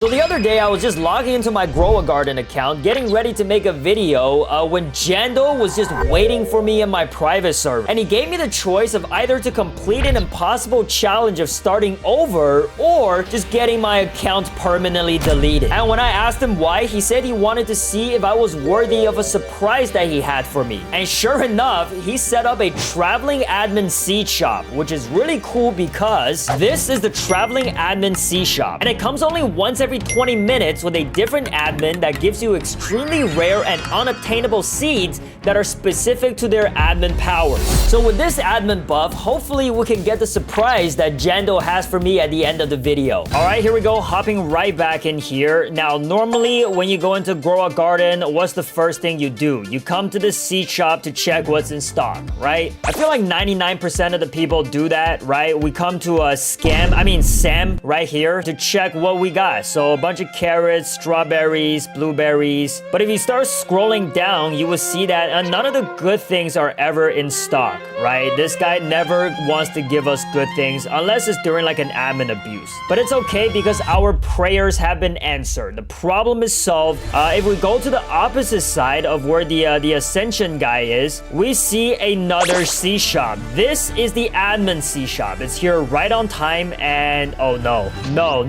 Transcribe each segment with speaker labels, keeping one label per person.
Speaker 1: So the other day, I was just logging into my Grow a Garden account, getting ready to make a video when Jando was just waiting for me in my private server. And he gave me the choice of either to complete an impossible challenge of starting over or just getting my account permanently deleted. And when I asked him why, he said he wanted to see if I was worthy of a surprise that he had for me. And sure enough, he set up a traveling admin seed shop, which is really cool because this is the traveling admin seed shop. And it comes only once every 20 minutes with a different admin that gives you extremely rare and unobtainable seeds that are specific to their admin powers. So with this admin buff, hopefully we can get the surprise that Jando has for me at the end of the video. All right, here we go, hopping right back in here. Now, normally when you go into Grow a Garden, what's the first thing you do? You come to the seed shop to check what's in stock, right? I feel like 99% of the people do that, right? We come to Sam right here to check what we got. So a bunch of carrots, strawberries, blueberries. But if you start scrolling down, you will see that none of the good things are ever in stock, right? This guy never wants to give us good things unless it's during like an admin abuse. But it's okay because our prayers have been answered. The problem is solved. If we go to the opposite side of where the Ascension guy is, we see another sea shop. This is the admin sea shop. It's here right on time and oh no. No.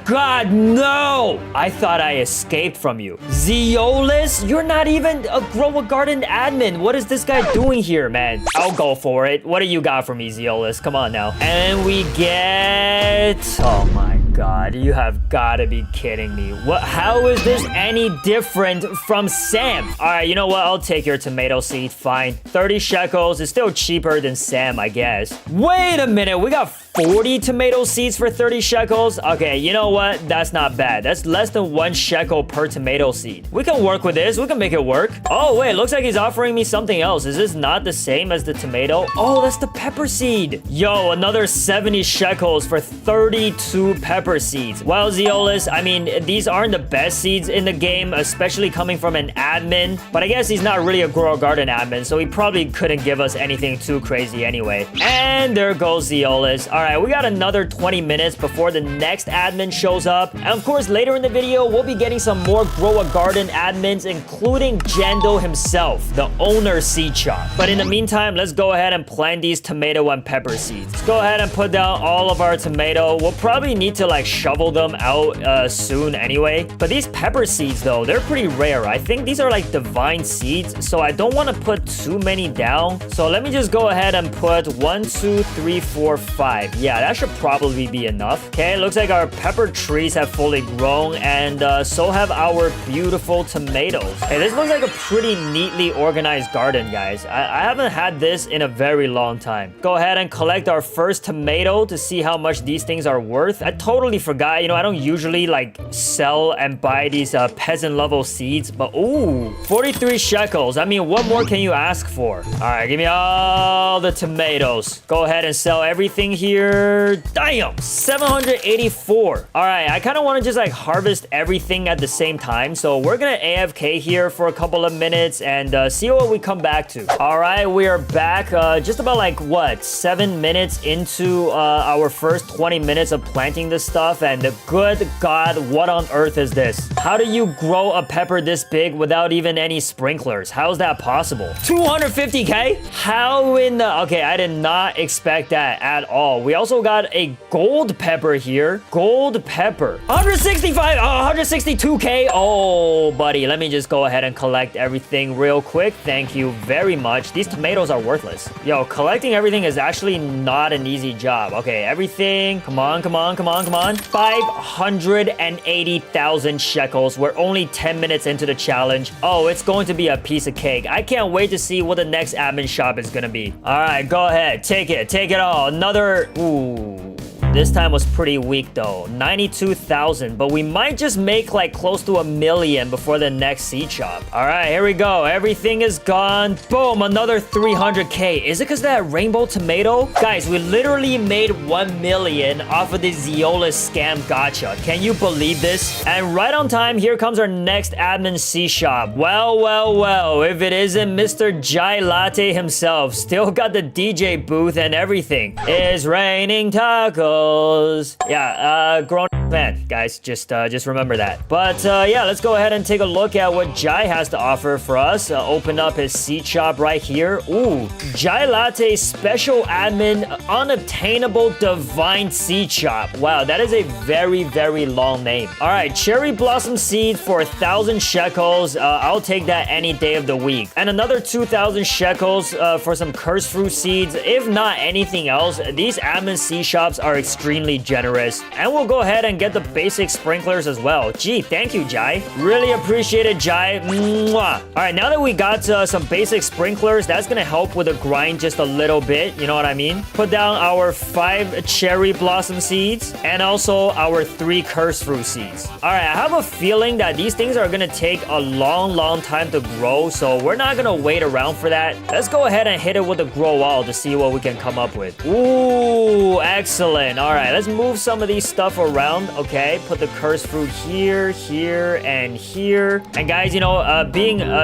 Speaker 1: God, no! I thought I escaped from you. Zeolus, you're not even a Grow a Garden admin. What is this guy doing here, man? I'll go for it. What do you got for me, Zeolus? Come on now. And we get... Oh my God, you have got to be kidding me. What? How is this any different from Sam? All right, you know what? I'll take your tomato seed. Fine. 30 shekels is still cheaper than Sam, I guess. Wait a minute. We got 40 tomato seeds for 30 shekels? Okay, you know what? That's not bad. That's less than 1 shekel per tomato seed. We can work with this. We can make it work. Oh, wait. Looks like he's offering me something else. Is this not the same as the tomato? Oh, that's the pepper seed. Yo, another 70 shekels for 32 pepper seeds. Well, Zeolus, I mean, these aren't the best seeds in the game, especially coming from an admin. But I guess he's not really a Grow a Garden admin, so he probably couldn't give us anything too crazy anyway. And there goes Zeolus. All right, we got another 20 minutes before the next admin shows up. And of course, later in the video, we'll be getting some more Grow a Garden admins, including Jando himself, the owner seed shop. But in the meantime, let's go ahead and plant these tomato and pepper seeds. Let's go ahead and put down all of our tomato. We'll probably need to like shovel them out soon anyway. But these pepper seeds though, they're pretty rare. I think these are like divine seeds, so I don't want to put too many down. So let me just go ahead and put 1, 2, 3, 4, 5. Yeah, that should probably be enough. Okay, looks like our pepper trees have fully grown and so have our beautiful tomatoes. Hey, this looks like a pretty neatly organized garden, guys. I haven't had this in a very long time. Go ahead and collect our first tomato to see how much these things are worth. I totally forgot, you know, I don't usually like sell and buy these peasant level seeds, but ooh, 43 shekels. I mean, what more can you ask for? All right, give me all the tomatoes. Go ahead and sell everything here. Damn, 784. All right, I kind of want to just like harvest everything at the same time, so we're gonna AFK here for a couple of minutes and see what we come back to. All right, we are back just about like what, 7 minutes into our first 20 minutes of planting this stuff, and good God, what on earth is this? How do you grow a pepper this big without even any sprinklers? How is that possible? 250k? How in the... Okay, I did not expect that at all. We also got a gold pepper here. Gold pepper. 165, 162k. Oh, buddy, let me just go ahead and collect everything real quick. Thank you very much. These tomatoes are worthless. Yo, collecting everything is actually not an easy job. Okay, everything. Come on. 580,000 shekels. We're only 10 minutes into the challenge. Oh, it's going to be a piece of cake. I can't wait to see what the next admin shop is gonna be. All right, go ahead. Take it all. Another... Ooh. This time was pretty weak though, 92,000, but we might just make like close to 1 million before the next seed shop. All right, here we go. Everything is gone. Boom, another 300k. Is it because of that rainbow tomato? Guys, we literally made 1 million off of the Zeolus scam gacha. Can you believe this? And right on time, here comes our next admin seed shop. Well, if it isn't Mr. Jai Latte himself, still got the DJ booth and everything. It's raining tacos. Yeah, grown... Man, guys, just remember that. But yeah, let's go ahead and take a look at what Jai has to offer for us. Open up his seed shop right here. Ooh, Jai Latte Special Admin Unobtainable Divine Seed Shop. Wow, that is a very, very long name. All right, Cherry Blossom Seed for 1,000 shekels. I'll take that any day of the week. And another 2,000 shekels for some Cursed Fruit Seeds. If not anything else, these admin seed shops are extremely generous. And we'll go ahead and get the basic sprinklers as well. Gee, thank you, Jai. Really appreciate it, Jai. Mwah. All right, now that we got some basic sprinklers, that's gonna help with the grind just a little bit. You know what I mean? Put down our 5 cherry blossom seeds and also our 3 cursed fruit seeds. All right, I have a feeling that these things are gonna take a long time to grow, so we're not gonna wait around for that. Let's go ahead and hit it with a grow all to see what we can come up with. Ooh, excellent. All right, let's move some of these stuff around. Okay, put the cursed fruit here, here, and here. And guys, you know,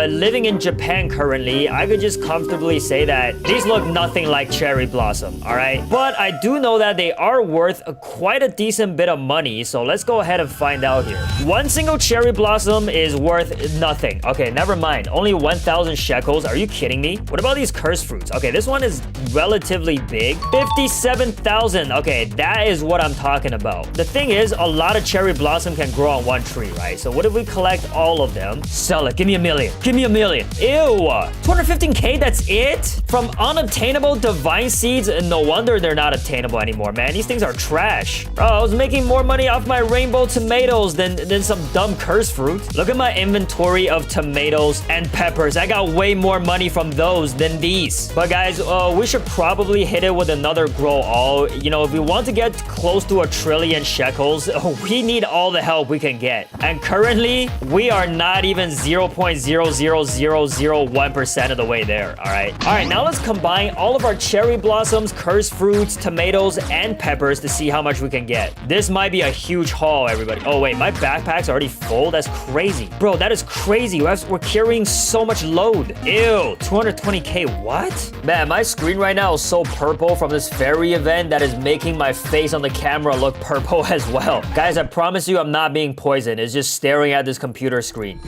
Speaker 1: living in Japan currently, I could just comfortably say that these look nothing like cherry blossom, all right? But I do know that they are worth quite a decent bit of money, so let's go ahead and find out here. One single cherry blossom is worth nothing. Okay, never mind. Only 1,000 shekels. Are you kidding me? What about these cursed fruits? Okay, this one is relatively big. 57,000. Okay, that is what I'm talking about. The thing is, a lot of cherry blossom can grow on one tree, right? So what if we collect all of them? Sell it. Give me $1 million. Give me $1 million. Ew. 215k, that's it? From unobtainable divine seeds? No wonder they're not obtainable anymore, man. These things are trash. Bro, I was making more money off my rainbow tomatoes than some dumb cursed fruit. Look at my inventory of tomatoes and peppers. I got way more money from those than these. But guys, we should probably hit it with another grow all. You know, if we want to get close to 1 trillion shekels, we need all the help we can get. And currently, we are not even 0.00001% of the way there, all right? All right, now let's combine all of our cherry blossoms, cursed fruits, tomatoes, and peppers to see how much we can get. This might be a huge haul, everybody. Oh, wait, my backpack's already full? That's crazy. Bro, that is crazy. We're carrying so much load. Ew, 220k, what? Man, my screen right now is so purple from this fairy event that is making my face on the camera look purple as well. Guys, I promise you I'm not being poisoned. It's just staring at this computer screen.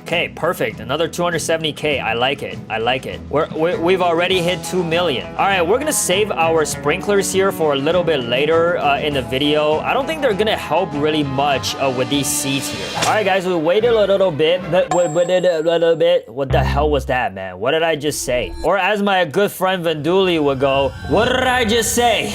Speaker 1: Okay, perfect. Another 270k. I like it. I like it. We've already hit 2 million. All right, we're gonna save our sprinklers here for a little bit later in the video. I don't think they're gonna help really much with these seeds here. All right, guys, we waited a little bit. What the hell was that, man? What did I just say? Or as my good friend Venduli would go, what did I just say?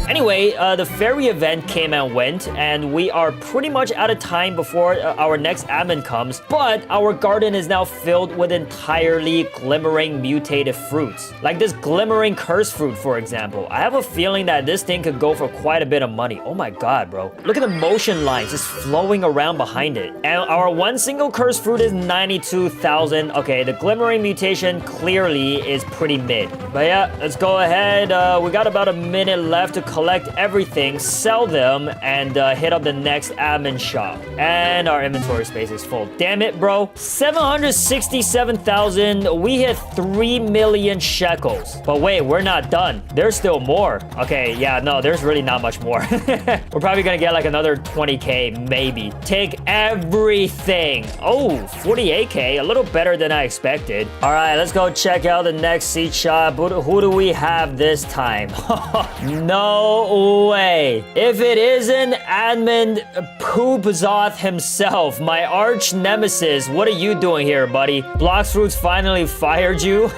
Speaker 1: Anyway, the fairy event came and went, and we are pretty much out of time before our next admin comes, but our garden is now filled with entirely glimmering mutated fruits. Like this glimmering cursed fruit, for example. I have a feeling that this thing could go for quite a bit of money. Oh my god, bro. Look at the motion lines just flowing around behind it. And our one single cursed fruit is 92,000. Okay, the glimmering mutation clearly is pretty mid. But yeah, let's go ahead. We got about a minute left to collect everything, sell them, and hit up the next admin shop. And our inventory space is full. Damn it, bro. 767,000. We hit 3 million shekels. But wait, we're not done. There's still more. Okay, yeah, no, there's really not much more. We're probably gonna get like another 20k, maybe. Take everything. Oh, 48k. A little better than I expected. All right, let's go check out the next seed shop. Who do we have this time? No way. If it isn't Admin Poopzoth himself, my arch nemesis, what are you doing here, buddy? Blox Fruits finally fired you?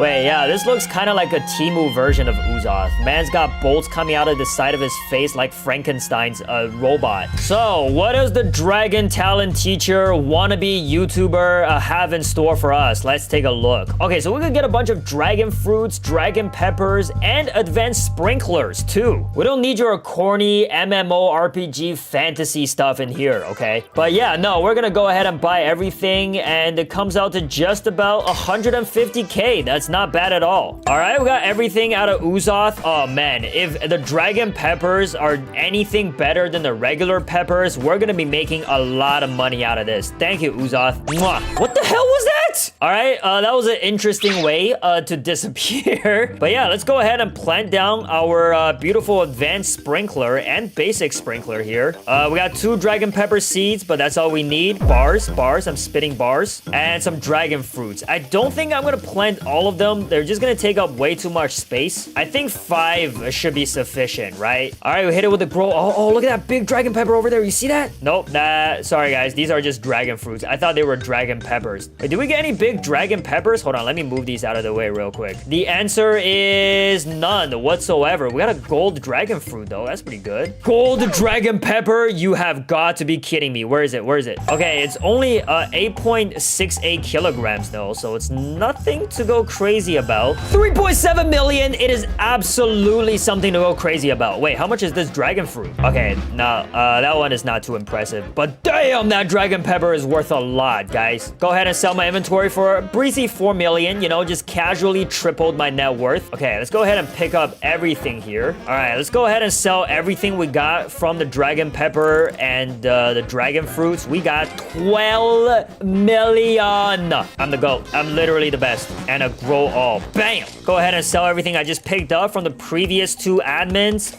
Speaker 1: Wait, yeah, this looks kind of like a Temu version of Uzoth. Man's got bolts coming out of the side of his face like Frankenstein's robot. So, what does the Dragon Talent Teacher wannabe YouTuber have in store for us? Let's take a look. Okay, so we could get a bunch of dragon fruits, dragon peppers, and advanced sprinklers too. We don't need your corny MMORPG fantasy stuff in here, okay? But yeah, no, we're gonna go ahead and buy everything, and it comes out to just about 150k. That's not bad at all. All right, we got everything out of Uzoth. Oh man, if the dragon peppers are anything better than the regular peppers, we're gonna be making a lot of money out of this. Thank you, Uzoth. Mwah. What the hell was that? What? All right, that was an interesting way to disappear. But yeah, let's go ahead and plant down our beautiful advanced sprinkler and basic sprinkler here. We got 2 dragon pepper seeds, but that's all we need. Bars, I'm spitting bars. And some dragon fruits. I don't think I'm gonna plant all of them. They're just gonna take up way too much space. I think 5 should be sufficient, right? All right, we hit it with the grow. Oh, look at that big dragon pepper over there. You see that? Nope, nah, sorry guys. These are just dragon fruits. I thought they were dragon peppers. Wait, did we get any big dragon peppers? Hold on, let me move these out of the way real quick. The answer is none whatsoever. We got a gold dragon fruit though. That's pretty good. Gold dragon pepper? You have got to be kidding me. Where is it? Where is it? Okay, it's only 8.68 kilograms though, so it's nothing to go crazy about. 3.7 million. It is absolutely something to go crazy about. Wait, how much is this dragon fruit? Okay, no, that one is not too impressive. But damn, that dragon pepper is worth a lot, guys. Go ahead and sell my inventory for a breezy 4 million. You know, just casually tripled my net worth. Okay, let's go ahead and pick up everything here. All right, let's go ahead and sell everything we got from the dragon pepper and the dragon fruits. We got 12 million. I'm the GOAT. I'm literally the best. And a grow all. Bam! Go ahead and sell everything I just picked up from the previous 2 admins.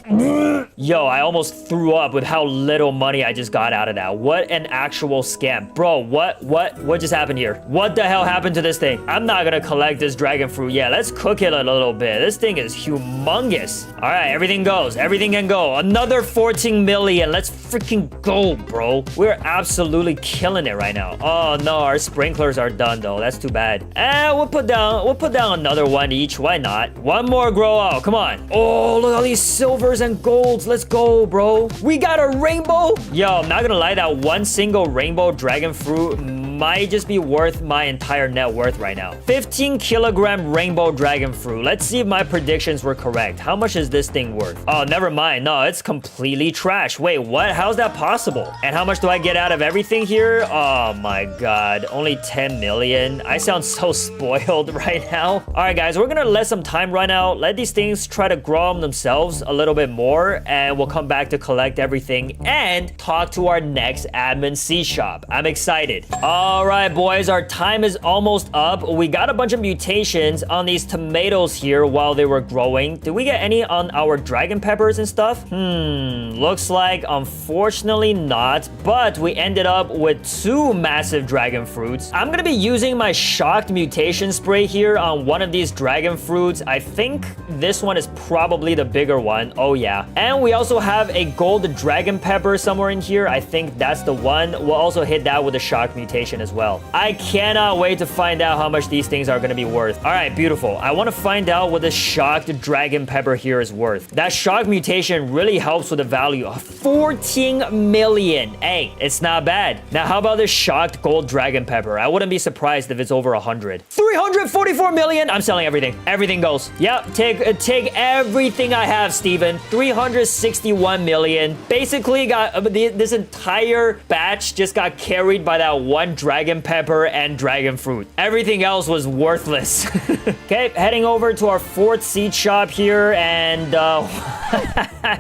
Speaker 1: Yo, I almost threw up with how little money I just got out of that. What an actual scam. Bro, what just happened here? What the hell happened to this thing? I'm not gonna collect this dragon fruit. Yeah, let's cook it a little bit. This thing is humongous. All right, everything goes. Everything can go. Another 14 million. Let's freaking go, bro. We're absolutely killing it right now. Oh no, our sprinklers are done though. That's too bad. We'll put down another one each. Why not? One more grow out. Come on. Oh, look at all these silvers and golds. Let's go, bro. We got a rainbow. Yo, I'm not gonna lie, that one single rainbow dragon fruit might just be worth my entire net worth right now. 15 kilogram rainbow dragon fruit. Let's see if my predictions were correct. How much is this thing worth? Oh, never mind. No, it's completely trash. Wait, what? How's that possible? And how much do I get out of everything here? Oh my god. Only 10 million. I sound so spoiled right now. All right, guys, we're gonna let some time run out. Let these things try to grow them themselves a little bit more, and we'll come back to collect everything and talk to our next admin C shop. I'm excited. All right, boys, our time is almost up. We got a bunch of mutations on these tomatoes here while they were growing. Did we get any on our dragon peppers and stuff? Looks like unfortunately not, but we ended up with 2 massive dragon fruits. I'm gonna be using my shocked mutation spray here on one of these dragon fruits. I think this one is probably the bigger one. Oh yeah. And we also have a gold dragon pepper somewhere in here. I think that's the one. We'll also hit that with a shock mutation as well. I cannot wait to find out how much these things are going to be worth. All right, beautiful. I want to find out what the shocked dragon pepper here is worth. That shock mutation really helps with the value of 14 million. Hey, it's not bad. Now, how about this shocked gold dragon pepper? I wouldn't be surprised if it's over 100. 344 million. I'm selling everything. Everything goes. Yep, take everything I have, Steven. 361 million. Basically, got this entire batch just got carried by that one dragon pepper and dragon fruit. Everything else was worthless. Okay, heading over to our 4th seed shop here, and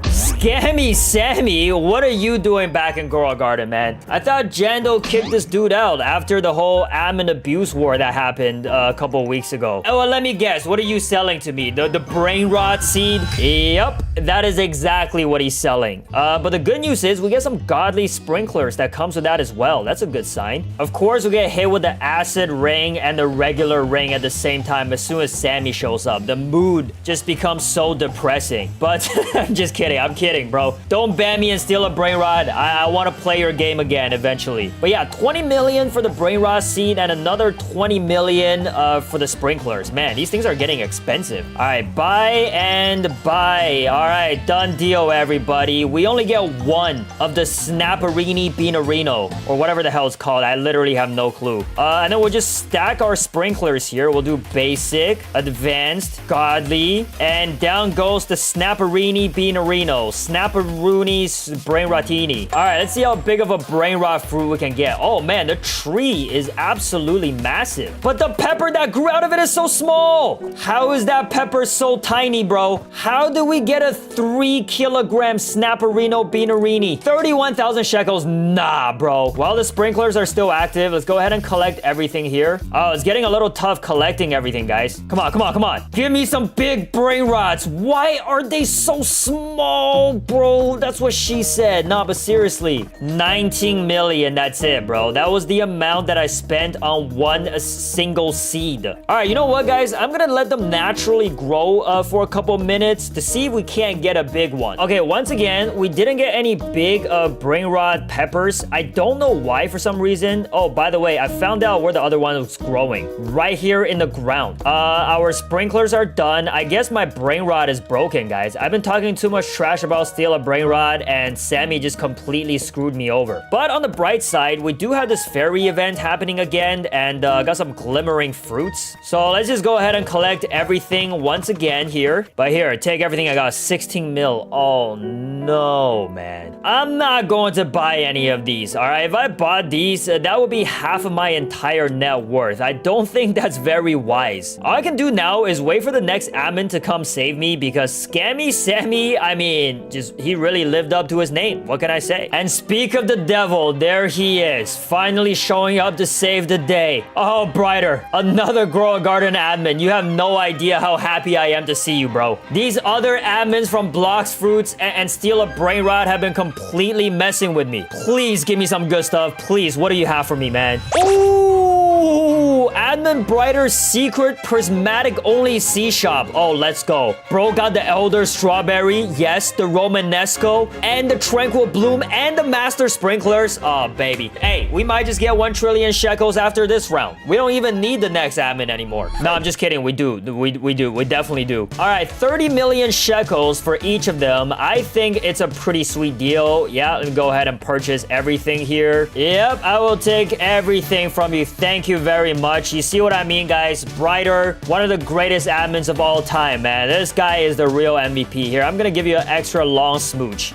Speaker 1: Scammy Sammy, what are you doing back in Coral Garden, man? I thought Jando kicked this dude out after the whole admin abuse war that happened a couple of weeks ago. Oh, well, let me guess. What are you selling to me? The brain rot seed? Yep, that is exactly what he's selling. But the good news is we get some godly sprinklers that comes with that as well. That's a good sign. Of course, we get hit with the acid ring and the regular ring at the same time as soon as Sammy shows up. The mood just becomes so depressing. But I'm just kidding. I'm kidding, bro. Don't ban me and steal a brain rod. I want to play your game again eventually. But yeah, 20 million for the brain rod seed and another 20 million for the sprinklers. Man, these things are getting expensive. All right, buy and buy. All right, done deal, everybody. We only get one of the Snapperini Beanerino, or whatever the hell it's called. I literally have no clue. And then we'll just stack our sprinklers here. We'll do basic, advanced, godly, and down goes the Snapperini Beanerino. Snapperoni's brain rotini. All right, let's see how big of a brain rot fruit we can get. Oh man, the tree is absolutely massive, but the pepper that grew out of it is so small. How is that pepper so tiny, bro? How do we get a 3 kilogram Snapperino Beanerini? 31,000 shekels? Nah, bro. While the sprinklers are still active, active. Let's go ahead and collect everything here. Oh, it's getting a little tough collecting everything, guys. Come on, come on, come on. Give me some big brain rots. Why are they so small, bro? That's what she said. Nah, but seriously, 19 million, that's it, bro. That was the amount that I spent on one single seed. All right, you know what, guys? I'm gonna let them naturally grow for a couple minutes to see if we can't get a big one. Okay, once again, we didn't get any big brain rot peppers. I don't know why for some reason. Oh, by the way, I found out where the other one was growing. Right here in the ground. Our sprinklers are done. I guess my brain rod is broken, guys. I've been talking too much trash about steal a brain rod, and Sammy just completely screwed me over. But on the bright side, we do have this fairy event happening again, and got some glimmering fruits. So let's just go ahead and collect everything once again here. But here, take everything. I got 16 mil. Oh no, man. I'm not going to buy any of these. All right, if I bought these, that would be half of my entire net worth. I don't think that's very wise. All I can do now is wait for the next admin to come save me, because Scammy Sammy, I mean, he really lived up to his name. What can I say? And speak of the devil, there he is, finally showing up to save the day. Oh, Brighter, another Grow a Garden admin. You have no idea how happy I am to see you, bro. These other admins from Blocks Fruits and Steal a Brain Rot have been completely messing with me. Please give me some good stuff. Please, what do you have for me, man? Ooh, Admin Brighter's secret prismatic only C shop. Oh, let's go. Bro got the Elder Strawberry, yes, the Romanesco, and the Tranquil Bloom, and the Master Sprinklers. Oh, baby. Hey, we might just get 1 trillion shekels after this round. We don't even need the next admin anymore. No, I'm just kidding. We do. We do. We definitely do. All right, 30 million shekels for each of them. I think it's a pretty sweet deal. Yeah, let me go ahead and purchase everything here. Yep, I will take everything from you. Thank you very much. You see what I mean, guys? Brighter, one of the greatest admins of all time, man. This guy is the real MVP here. I'm gonna give you an extra long smooch.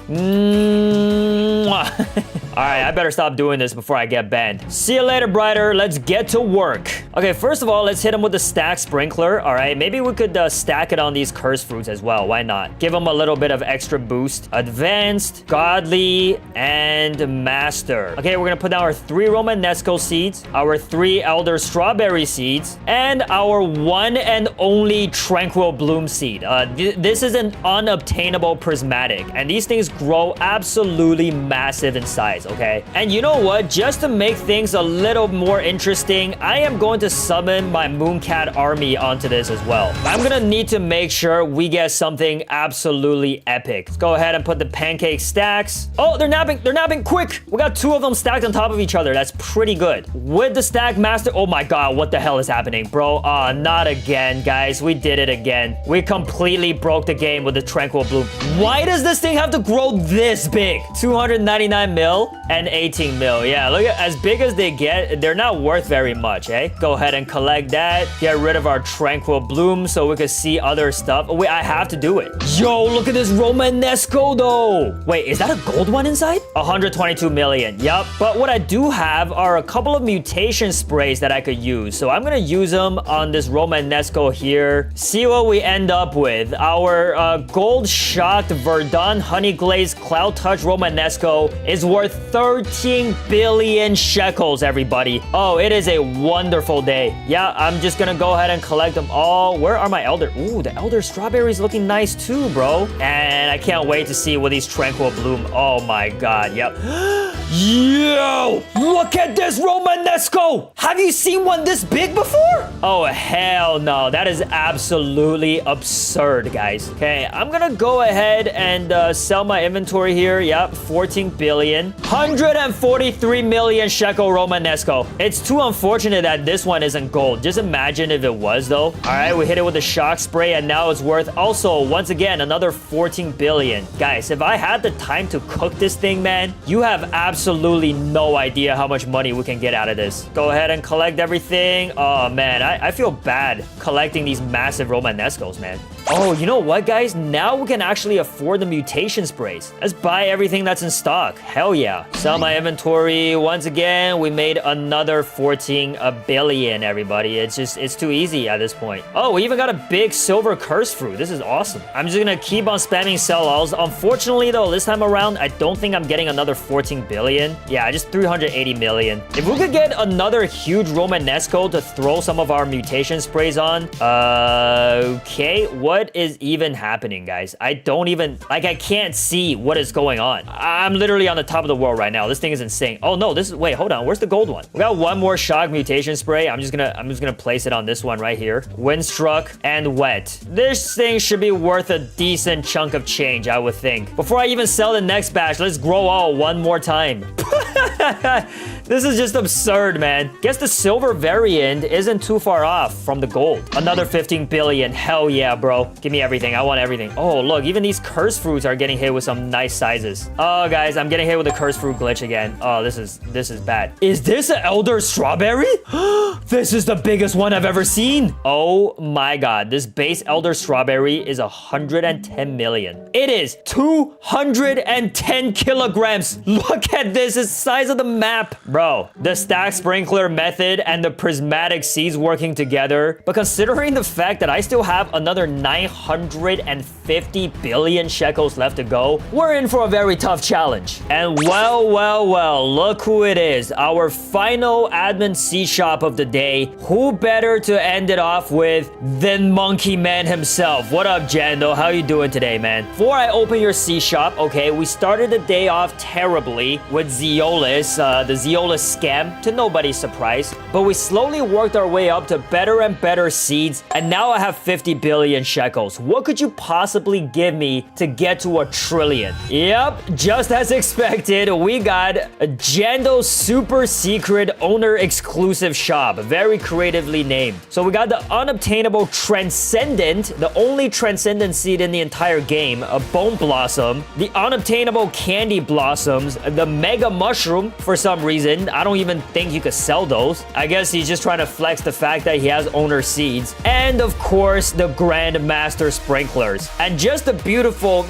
Speaker 1: All right, I better stop doing this before I get banned. See you later, Brighter. Let's get to work. Okay, first of all, let's hit him with the stack sprinkler. All right, maybe we could stack it on these cursed fruits as well. Why not? Give them a little bit of extra boost. Advanced, Godly, and Master. Okay, we're gonna put down our 3 Romanesco seeds, our 3 Elder Strawberry seeds, and our 1 and only Tranquil Bloom seed. This is an unobtainable prismatic, and these things grow absolutely massive in size. Okay, and you know what, just to make things a little more interesting, I am going to summon my Mooncat army onto this as well. I'm gonna need to make sure we get something absolutely epic. Let's go ahead and put the pancake stacks. Oh, they're napping quick. We got 2 of them stacked on top of each other. That's pretty good. With the stack master, oh my god, what the hell is happening, bro? Not again, guys. We did it again. We completely broke the game with the Tranquil Bloom. Why does this thing have to grow this big? 299 mil and 18 mil. Yeah, look at as big as they get, they're not worth very much, eh? Go ahead and collect that. Get rid of our Tranquil Bloom so we could see other stuff. Oh, wait, I have to do it. Yo, look at this Romanesco, though. Wait, is that a gold one inside? 122 million. Yup. But what I do have are a couple of mutation sprays that I could use. So I'm gonna use them on this Romanesco here. See what we end up with. Our gold shocked Verdun Honey Glazed Cloud Touch Romanesco is worth 13 billion shekels, everybody. Oh, it is a wonderful day. Yeah, I'm just gonna go ahead and collect them all. Where are my Elder? Ooh, the Elder Strawberry's looking nice too, bro. And I can't wait to see what these Tranquil Bloom. Oh my god, yep. Yo, look at this Romanesco. Have you seen one this big before? Oh, hell no. That is absolutely absurd, guys. Okay, I'm gonna go ahead and sell my inventory here. Yep, 14 billion. 143 million shekel Romanesco. It's too unfortunate that this one isn't gold. Just imagine if it was, though. All right, we hit it with a shock spray, and now it's worth also, once again, another 14 billion. Guys, if I had the time to cook this thing, man, you have absolutely no idea how much money we can get out of this. Go ahead and collect everything. Oh, man, I feel bad collecting these massive Romanescos, man. Oh, you know what, guys? Now we can actually afford the mutation sprays. Let's buy everything that's in stock. Hell yeah. Sell my inventory. Once again, we made another 14 billion, everybody. It's too easy at this point. Oh, we even got a big silver curse fruit. This is awesome. I'm just gonna keep on spamming sell-alls. Unfortunately, though, this time around, I don't think I'm getting another 14 billion. Yeah, just 380 million. If we could get another huge Romanesco to throw some of our mutation sprays on. Okay, what is even happening, guys? I don't even, like, I can't see what is going on. I'm literally on the top of the world right now. This thing is insane. Oh no, this is, wait, hold on. Where's the gold one? We got one more shock mutation spray. I'm just gonna place it on this one right here. Windstruck and wet. This thing should be worth a decent chunk of change, I would think. Before I even sell the next batch, let's grow all one more time. This is just absurd, man. Guess the silver variant isn't too far off from the gold. Another 15 billion. Hell yeah, bro. Give me everything. I want everything. Oh, look, even these cursed fruits are getting hit with some nice sizes. Oh, guys, I'm getting hit with a cursed fruit glitch again. Oh, this is bad. Is this an elder strawberry? This is the biggest one I've ever seen. Oh my god. This base elder strawberry is 110 million. It is 210 kilograms. Look at this. It's the size of the map. Bro, the stack sprinkler method and the prismatic seeds working together. But considering the fact that I still have another 950 billion shekels left to go, we're in for a very tough challenge. And well, look who it is. Our final admin seed shop of the day. Who better to end it off with than Monkey Man himself? What up, Jando? How you doing today, man? Before I open your seed shop, okay, we started the day off terribly with Zeolus, the Zeolus scam, to nobody's surprise. But we slowly worked our way up to better and better seeds, and now I have 50 billion shekels. What could you possibly give me to get to 1 trillion? Yep, just as expected, we got a Jando super secret owner exclusive shop. Very creatively named. So we got the unobtainable Transcendent, the only Transcendent seed in the entire game, a Bone Blossom, the unobtainable Candy Blossoms, the Mega Mushroom for some reason. I don't even think you could sell those. I guess he's just trying to flex the fact that he has owner seeds. And of course, the Grand Master Sprinklers. And just a beautiful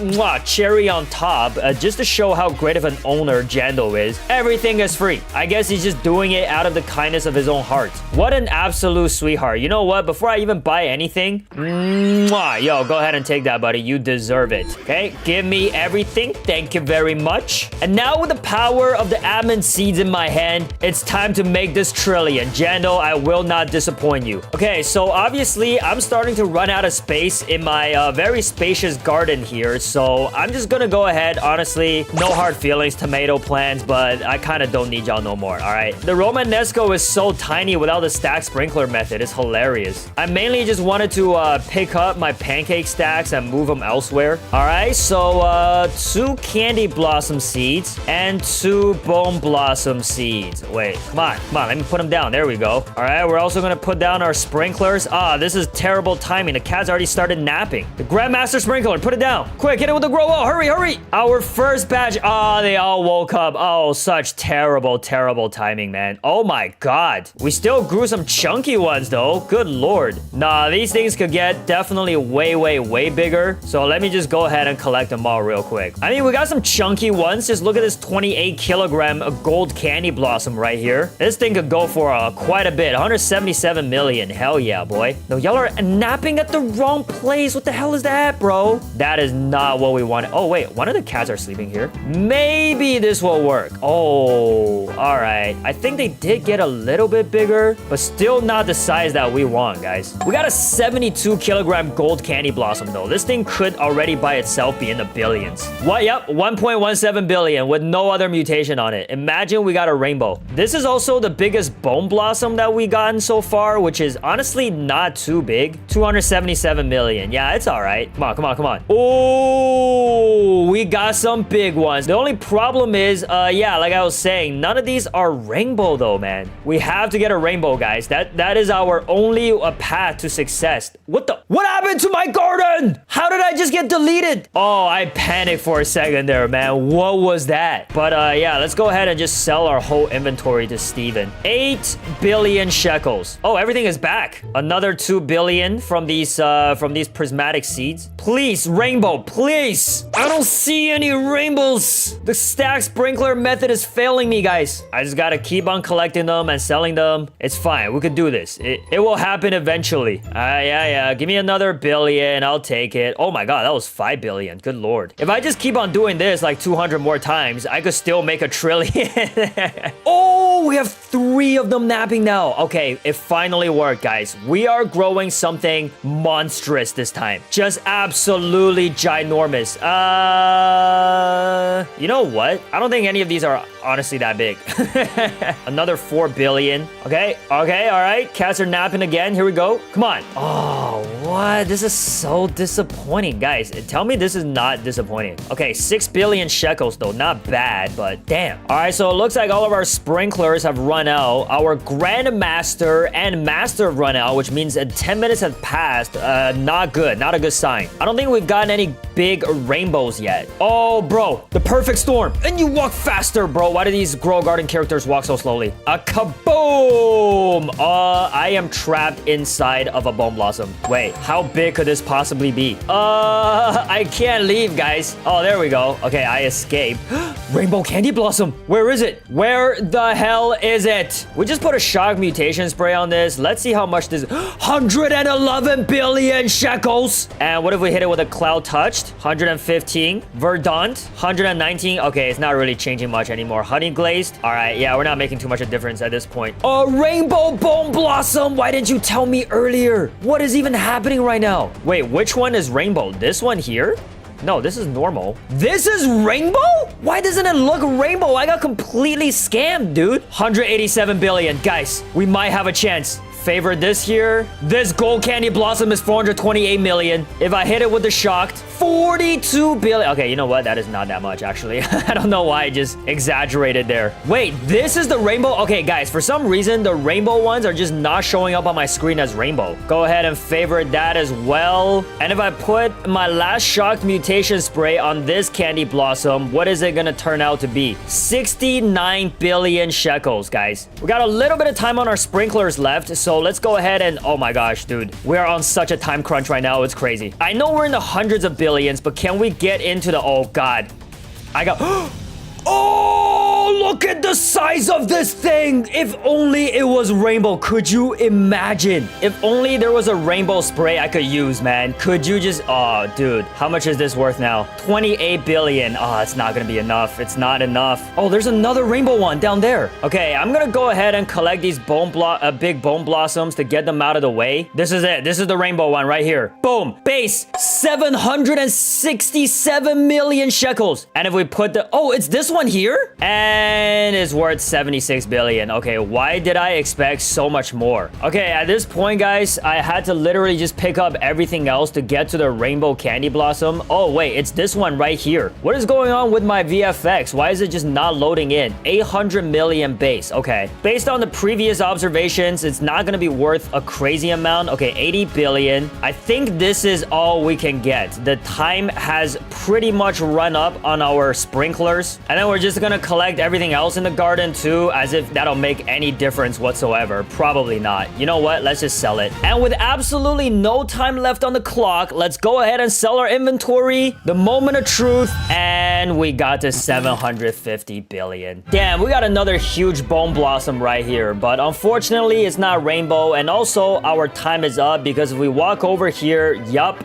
Speaker 1: cherry on top, just to show how great of an owner Jando is. Everything is free. I guess he's just doing it out of the kindness of his own heart. What an absolute sweetheart. You know what? Before I even buy anything, yo, go ahead and take that, buddy. You deserve it. Okay? Give me everything. Thank you very much. And now with the power of the admin seeds in my hand, it's time to make this trillion. Jando, I will not disappoint you. Okay, so obviously, I'm starting to run out of space in my very spacious garden here, so I'm just gonna go ahead. Honestly, no hard feelings, tomato plants, but I kind of don't need y'all no more, all right? The Romanesco is so tiny without the stack sprinkler method. It's hilarious. I mainly just wanted to pick up my pancake stacks and move them elsewhere. All right, so 2 candy blossom seeds and 2 bone blossom seeds. Wait, come on, let me put them down. There we go. All right, we're also gonna put down our sprinklers. This is terrible timing. The cat's already started napping. The Grandmaster Sprinkler, put it down. Quick, hit it with the grow wall. Hurry. Our first batch. They all woke up. Oh, such terrible timing, man. Oh my god. We still grew some chunky ones though. Good lord. Nah, these things could get definitely way bigger. So let me just go ahead and collect them all real quick. I mean, we got some chunky ones. Just look at this 28 kilogram gold candy blossom right here. This thing could go for quite a bit. 177 million. Hell yeah, boy. No, y'all are napping at the wrong place. What the hell is that, bro? That is not what we wanted. Oh, wait. One of the cats are sleeping here. Maybe this will work. Oh, all right. I think they did get a little bit bigger, but still not the size that we want, guys. We got a 72 kilogram gold candy blossom, though. This thing could already by itself be in the billions. What? Yep, 1.17 billion with no other mutation on it. Imagine we got a rainbow. This is also the biggest bone blossom that we gotten so far, which is honestly not too big. 277 million. Yeah, it's all right. Come on. Oh, we got some big ones. The only problem is, yeah, like I was saying, none of these are rainbow though, man. We have to get a rainbow, guys. That is our only path to success. What happened to my garden? How did I just get deleted? Oh, I panicked for a second there, man. What was that? But yeah, let's go ahead and just sell our whole inventory to Steven. 8 billion shekels. Oh, everything is back. Another 2 billion from these prismatic seeds. Please, rainbow, please. I don't see any rainbows. The stack sprinkler method is failing me, guys. I just gotta keep on collecting them and selling them. It's fine. We could do this. It will happen eventually. Yeah. Give me another billion. I'll take it. Oh my god, that was 5 billion. Good lord. If I just keep on doing this like 200 more times, I could still make a trillion. Oh! Oh, we have 3 of them napping now. Okay, it finally worked, guys. We are growing something monstrous this time. Just absolutely ginormous. You know what? I don't think any of these are honestly that big. Another 4 billion. Okay, all right. Cats are napping again. Here we go. Come on. Oh, what? This is so disappointing, guys. Tell me this is not disappointing. Okay, 6 billion shekels though. Not bad, but damn. All right, so it looks like all of our sprinklers have run out. Our Grandmaster and Master have run out, which means 10 minutes have passed. Not good. Not a good sign. I don't think we've gotten any big rainbows yet. Oh, bro. The perfect storm. And you walk faster, bro. Why do these Grow a Garden characters walk so slowly? A kaboom! I am trapped inside of a Bone Blossom. Wait, how big could this possibly be? I can't leave, guys. Oh, there we go. Okay, I escaped. Rainbow Candy Blossom. Where is it? Where the hell is it? We just put a shock mutation spray on this. Let's see how much this 111 billion shekels. And what if we hit it with a Cloud Touched? 115. Verdant. 119. Okay, it's not really changing much anymore. Honey Glazed. All right, yeah, we're not making too much of a difference at this point. A Rainbow Bone Blossom. Why didn't you tell me earlier? What is even happening right now? Wait, which one is rainbow? This one here? No, this is normal. This is rainbow? Why doesn't it look rainbow? I got completely scammed, dude. 187 billion. Guys, we might have a chance. Favor this here. This Gold Candy Blossom is 428 million. If I hit it with the shocked, 42 billion. Okay, you know what? That is not that much, actually. I don't know why I just exaggerated there. Wait, this is the rainbow? Okay, guys, for some reason, the rainbow ones are just not showing up on my screen as rainbow. Go ahead and favorite that as well. And if I put my last shocked mutation spray on this Candy Blossom, what is it gonna turn out to be? 69 billion shekels, guys. We got a little bit of time on our sprinklers left, so let's go ahead and... Oh my gosh, dude. We are on such a time crunch right now. It's crazy. I know we're in the hundreds of billions, but can we get into the... Oh, God. I got... Oh, look at the size of this thing. If only it was rainbow. Could you imagine? If only there was a rainbow spray I could use, man. Could you just... Oh, dude. How much is this worth now? 28 billion. Oh, it's not gonna be enough. It's not enough. Oh, there's another rainbow one down there. Okay, I'm gonna go ahead and collect these big bone blossoms to get them out of the way. This is it. This is the rainbow one right here. Boom. Base. 767 million shekels. And if we put the... Oh, it's this one here? And it's worth 76 billion. Okay, why did I expect so much more? Okay, at this point, guys, I had to literally just pick up everything else to get to the Rainbow Candy Blossom. Oh, wait, it's this one right here. What is going on with my VFX? Why is it just not loading in? 800 million base. Okay, based on the previous observations, it's not gonna be worth a crazy amount. Okay, 80 billion. I think this is all we can get. The time has pretty much run up on our sprinklers. And then we're just gonna collect everything else in the garden too, as if that'll make any difference whatsoever. Probably not. You know what? Let's just sell it. And with absolutely no time left on the clock, let's go ahead and sell our inventory. The moment of truth. And we got to 750 billion. Damn, we got another huge bone blossom right here. But unfortunately, it's not rainbow. And also, our time is up because if we walk over here, yup,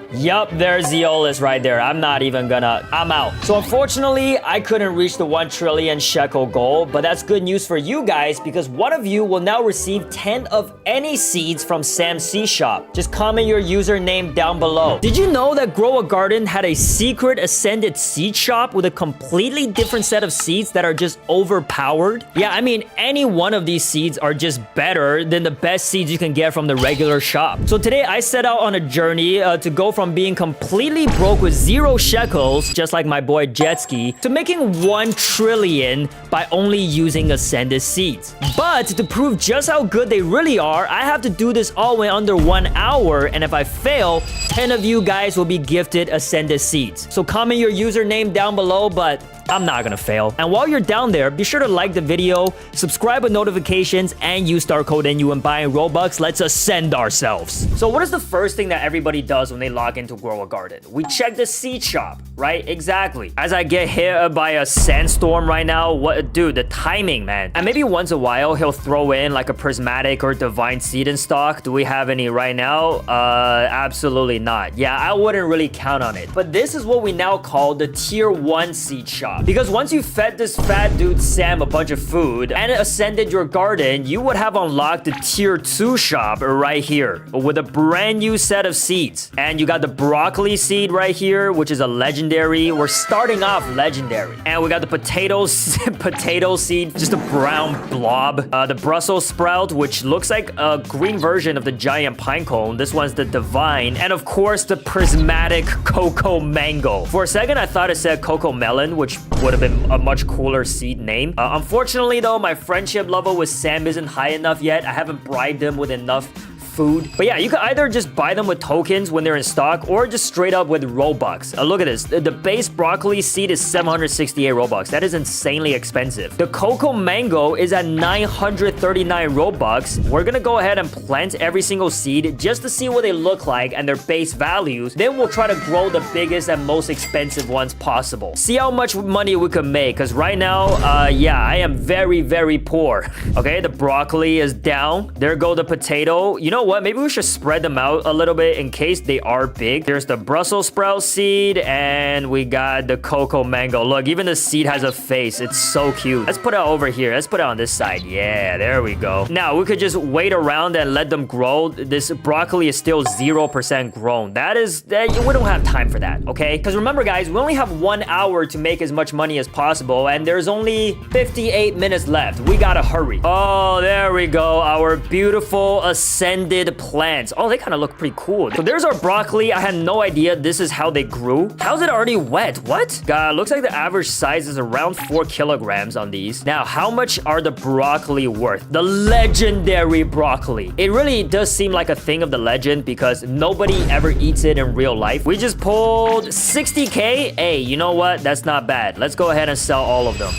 Speaker 1: there's Zeolus right there. I'm not even gonna... I'm out. So unfortunately, I couldn't reach the 1 trillion shekel goal, but that's good news for you guys because one of you will now receive 10 of any seeds from Sam's Seed Shop. Just comment your username down below. Did you know that Grow a Garden had a secret ascended seed shop with a completely different set of seeds that are just overpowered? Yeah, I mean, any one of these seeds are just better than the best seeds you can get from the regular shop. So today I set out on a journey to go from being completely broke with 0 shekels, just like my boy Jetski, to making 1 trillion by only using ascended seeds. But to prove just how good they really are, I have to do this all in under 1 hour, and if I fail, 10 of you guys will be gifted ascended seeds. So comment your username down below, but I'm not gonna fail. And while you're down there, be sure to like the video, subscribe with notifications, and use star code NU when buying Robux. Let's ascend ourselves. So what is the first thing that everybody does when they log into Grow a Garden? We check the seed shop, right? Exactly. As I get hit by a sandstorm right now, what, dude, the timing, man. And maybe once a while, he'll throw in like a prismatic or divine seed in stock. Do we have any right now? Absolutely not. Yeah, I wouldn't really count on it. But this is what we now call the tier 1 seed shop. shop. Because once you fed this fat dude Sam a bunch of food and ascended your garden, you would have unlocked the tier 2 shop right here with a brand new set of seeds. And you got the broccoli seed right here, which is a legendary. We're starting off legendary. And we got the potato seed, just a brown blob. The Brussels sprout, which looks like a green version of the giant pine cone. This one's the divine. And of course, the prismatic cocoa mango. For a second, I thought it said cocoa melon, which would have been a much cooler seed name. Unfortunately, though, my friendship level with Sam isn't high enough yet. I haven't bribed him with enough food. But yeah, you can either just buy them with tokens when they're in stock or just straight up with Robux. Look at this. The base broccoli seed is 768 Robux. That is insanely expensive. The cocoa mango is at 939 Robux. We're gonna go ahead and plant every single seed just to see what they look like and their base values. Then we'll try to grow the biggest and most expensive ones possible. See how much money we could make, because right now, yeah, I am very, very poor. Okay, the broccoli is down. There go the potato. You know what? Maybe we should spread them out a little bit in case they are big. There's the Brussels sprout seed, and we got the cocoa mango. Look, even the seed has a face. It's so cute. Let's put it over here. Let's put it on this side. Yeah, there we go. Now, we could just wait around and let them grow. This broccoli is still 0% grown. We don't have time for that, okay? Because remember, guys, we only have 1 hour to make as much money as possible, and there's only 58 minutes left. We gotta hurry. Oh, there we go. Our beautiful ascended plants. Oh, they kind of look pretty cool. So there's our broccoli. I had no idea this is how they grew. How's it already wet? What? God, looks like the average size is around 4 kilograms on these. Now, how much are the broccoli worth? The legendary broccoli. It really does seem like a thing of the legend because nobody ever eats it in real life. We just pulled 60K. Hey, you know what? That's not bad. Let's go ahead and sell all of them.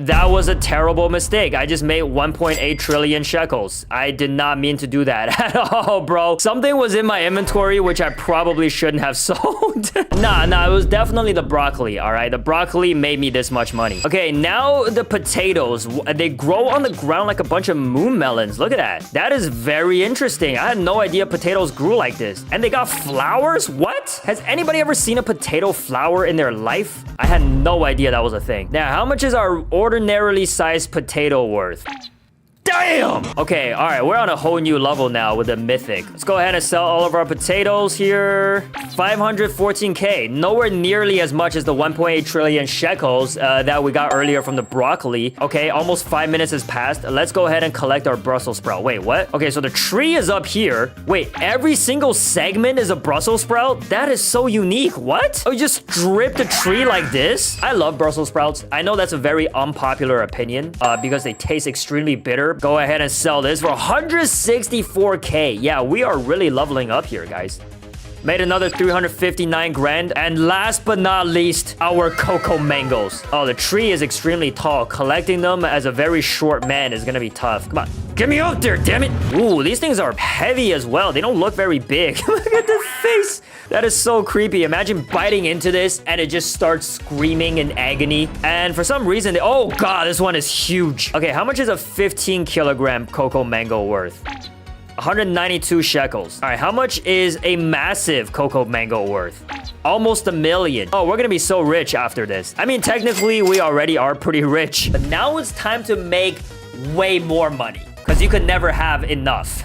Speaker 1: That was a terrible mistake. I just made 1.8 trillion shekels. I did not mean to do that at all, bro. Something was in my inventory which I probably shouldn't have sold. Nah, it was definitely the broccoli, all right? The broccoli made me this much money. Okay, now the potatoes. They grow on the ground like a bunch of moon melons. Look at that. That is very interesting. I had no idea potatoes grew like this. And they got flowers? What? Has anybody ever seen a potato flower in their life? I had no idea that was a thing. Now, how much is our ordinarily sized potato worth? Damn! Okay, all right, we're on a whole new level now with the mythic. Let's go ahead and sell all of our potatoes here. 514K, nowhere nearly as much as the 1.8 trillion shekels that we got earlier from the broccoli. Okay, almost 5 minutes has passed. Let's go ahead and collect our Brussels sprout. Wait, what? Okay, so the tree is up here. Wait, every single segment is a Brussels sprout? That is so unique. What? Oh, you just strip the tree like this? I love Brussels sprouts. I know that's a very unpopular opinion because they taste extremely bitter. Go ahead and sell this for 164K. Yeah, we are really leveling up here, guys. Made another 359 grand. And last but not least, our cocoa mangoes. Oh, the tree is extremely tall. Collecting them as a very short man is gonna be tough. Come on. Get me up there, damn it. Ooh, these things are heavy as well. They don't look very big. Look at the face. That is so creepy. Imagine biting into this and it just starts screaming in agony. And for some reason, oh God, this one is huge. Okay, how much is a 15 kilogram cocoa mango worth? 192 shekels. All right, how much is a massive cocoa mango worth? Almost 1 million. Oh, we're gonna be so rich after this. I mean, technically, we already are pretty rich. But now it's time to make way more money. Because you could never have enough.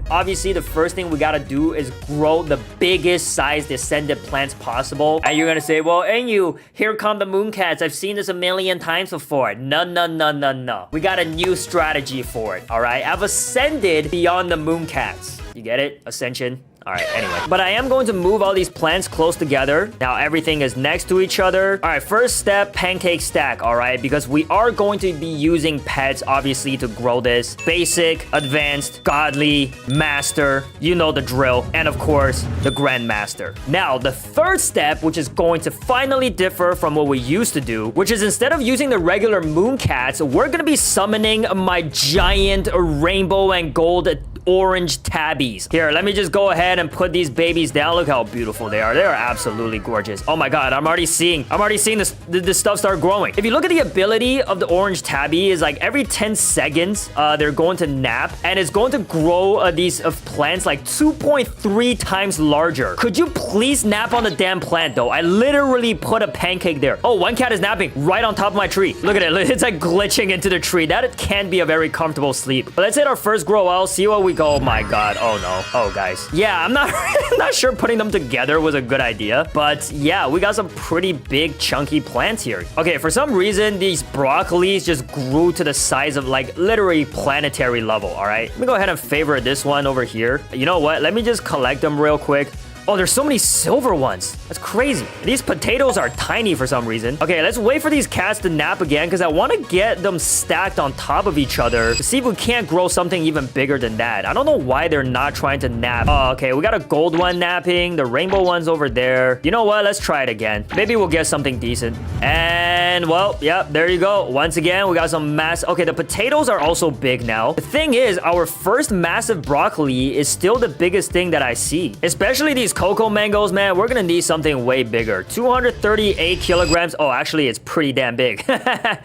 Speaker 1: Obviously, the first thing we gotta do is grow the biggest size descendant plants possible. And you're gonna say, well, Enyu, here come the mooncats. I've seen this a million times before. No. We got a new strategy for it, all right? I've ascended beyond the mooncats. You get it? Ascension. All right, anyway. But I am going to move all these plants close together. Now everything is next to each other. All right, first step, pancake stack, all right? Because we are going to be using pets, obviously, to grow this. Basic, advanced, godly, master. You know the drill. And of course, the grandmaster. Now, the third step, which is going to finally differ from what we used to do, which is instead of using the regular mooncats, we're gonna be summoning my giant rainbow and gold orange tabbies. Here, let me just go ahead and put these babies down. Look how beautiful they are. They are absolutely gorgeous. Oh my god, I'm already seeing this stuff start growing. If you look at the ability of the orange tabby, is like every 10 seconds, they're going to nap, and it's going to grow these plants like 2.3 times larger. Could you please nap on the damn plant, though? I literally put a pancake there. Oh, one cat is napping right on top of my tree. Look at it. It's like glitching into the tree. That can be a very comfortable sleep. But let's hit our first grow out, see what we go. Oh my god. Oh no. Oh, guys. Yeah, I'm not, I'm not sure putting them together was a good idea. But yeah, we got some pretty big, chunky plants here. Okay, for some reason, these broccolis just grew to the size of like literally planetary level, all right? Let me go ahead and favorite this one over here. You know what? Let me just collect them real quick. Oh, there's so many silver ones. That's crazy. These potatoes are tiny for some reason. Okay, let's wait for these cats to nap again because I want to get them stacked on top of each other to see if we can't grow something even bigger than that. I don't know why they're not trying to nap. Oh, okay, we got a gold one napping. The rainbow one's over there. You know what? Let's try it again. Maybe we'll get something decent. And, well, yep, there you go. Once again, we got some Okay, the potatoes are also big now. The thing is, our first massive broccoli is still the biggest thing that I see. Especially these cocoa mangoes, man. We're gonna need something way bigger. 238 kilograms. Oh, actually, it's pretty damn big.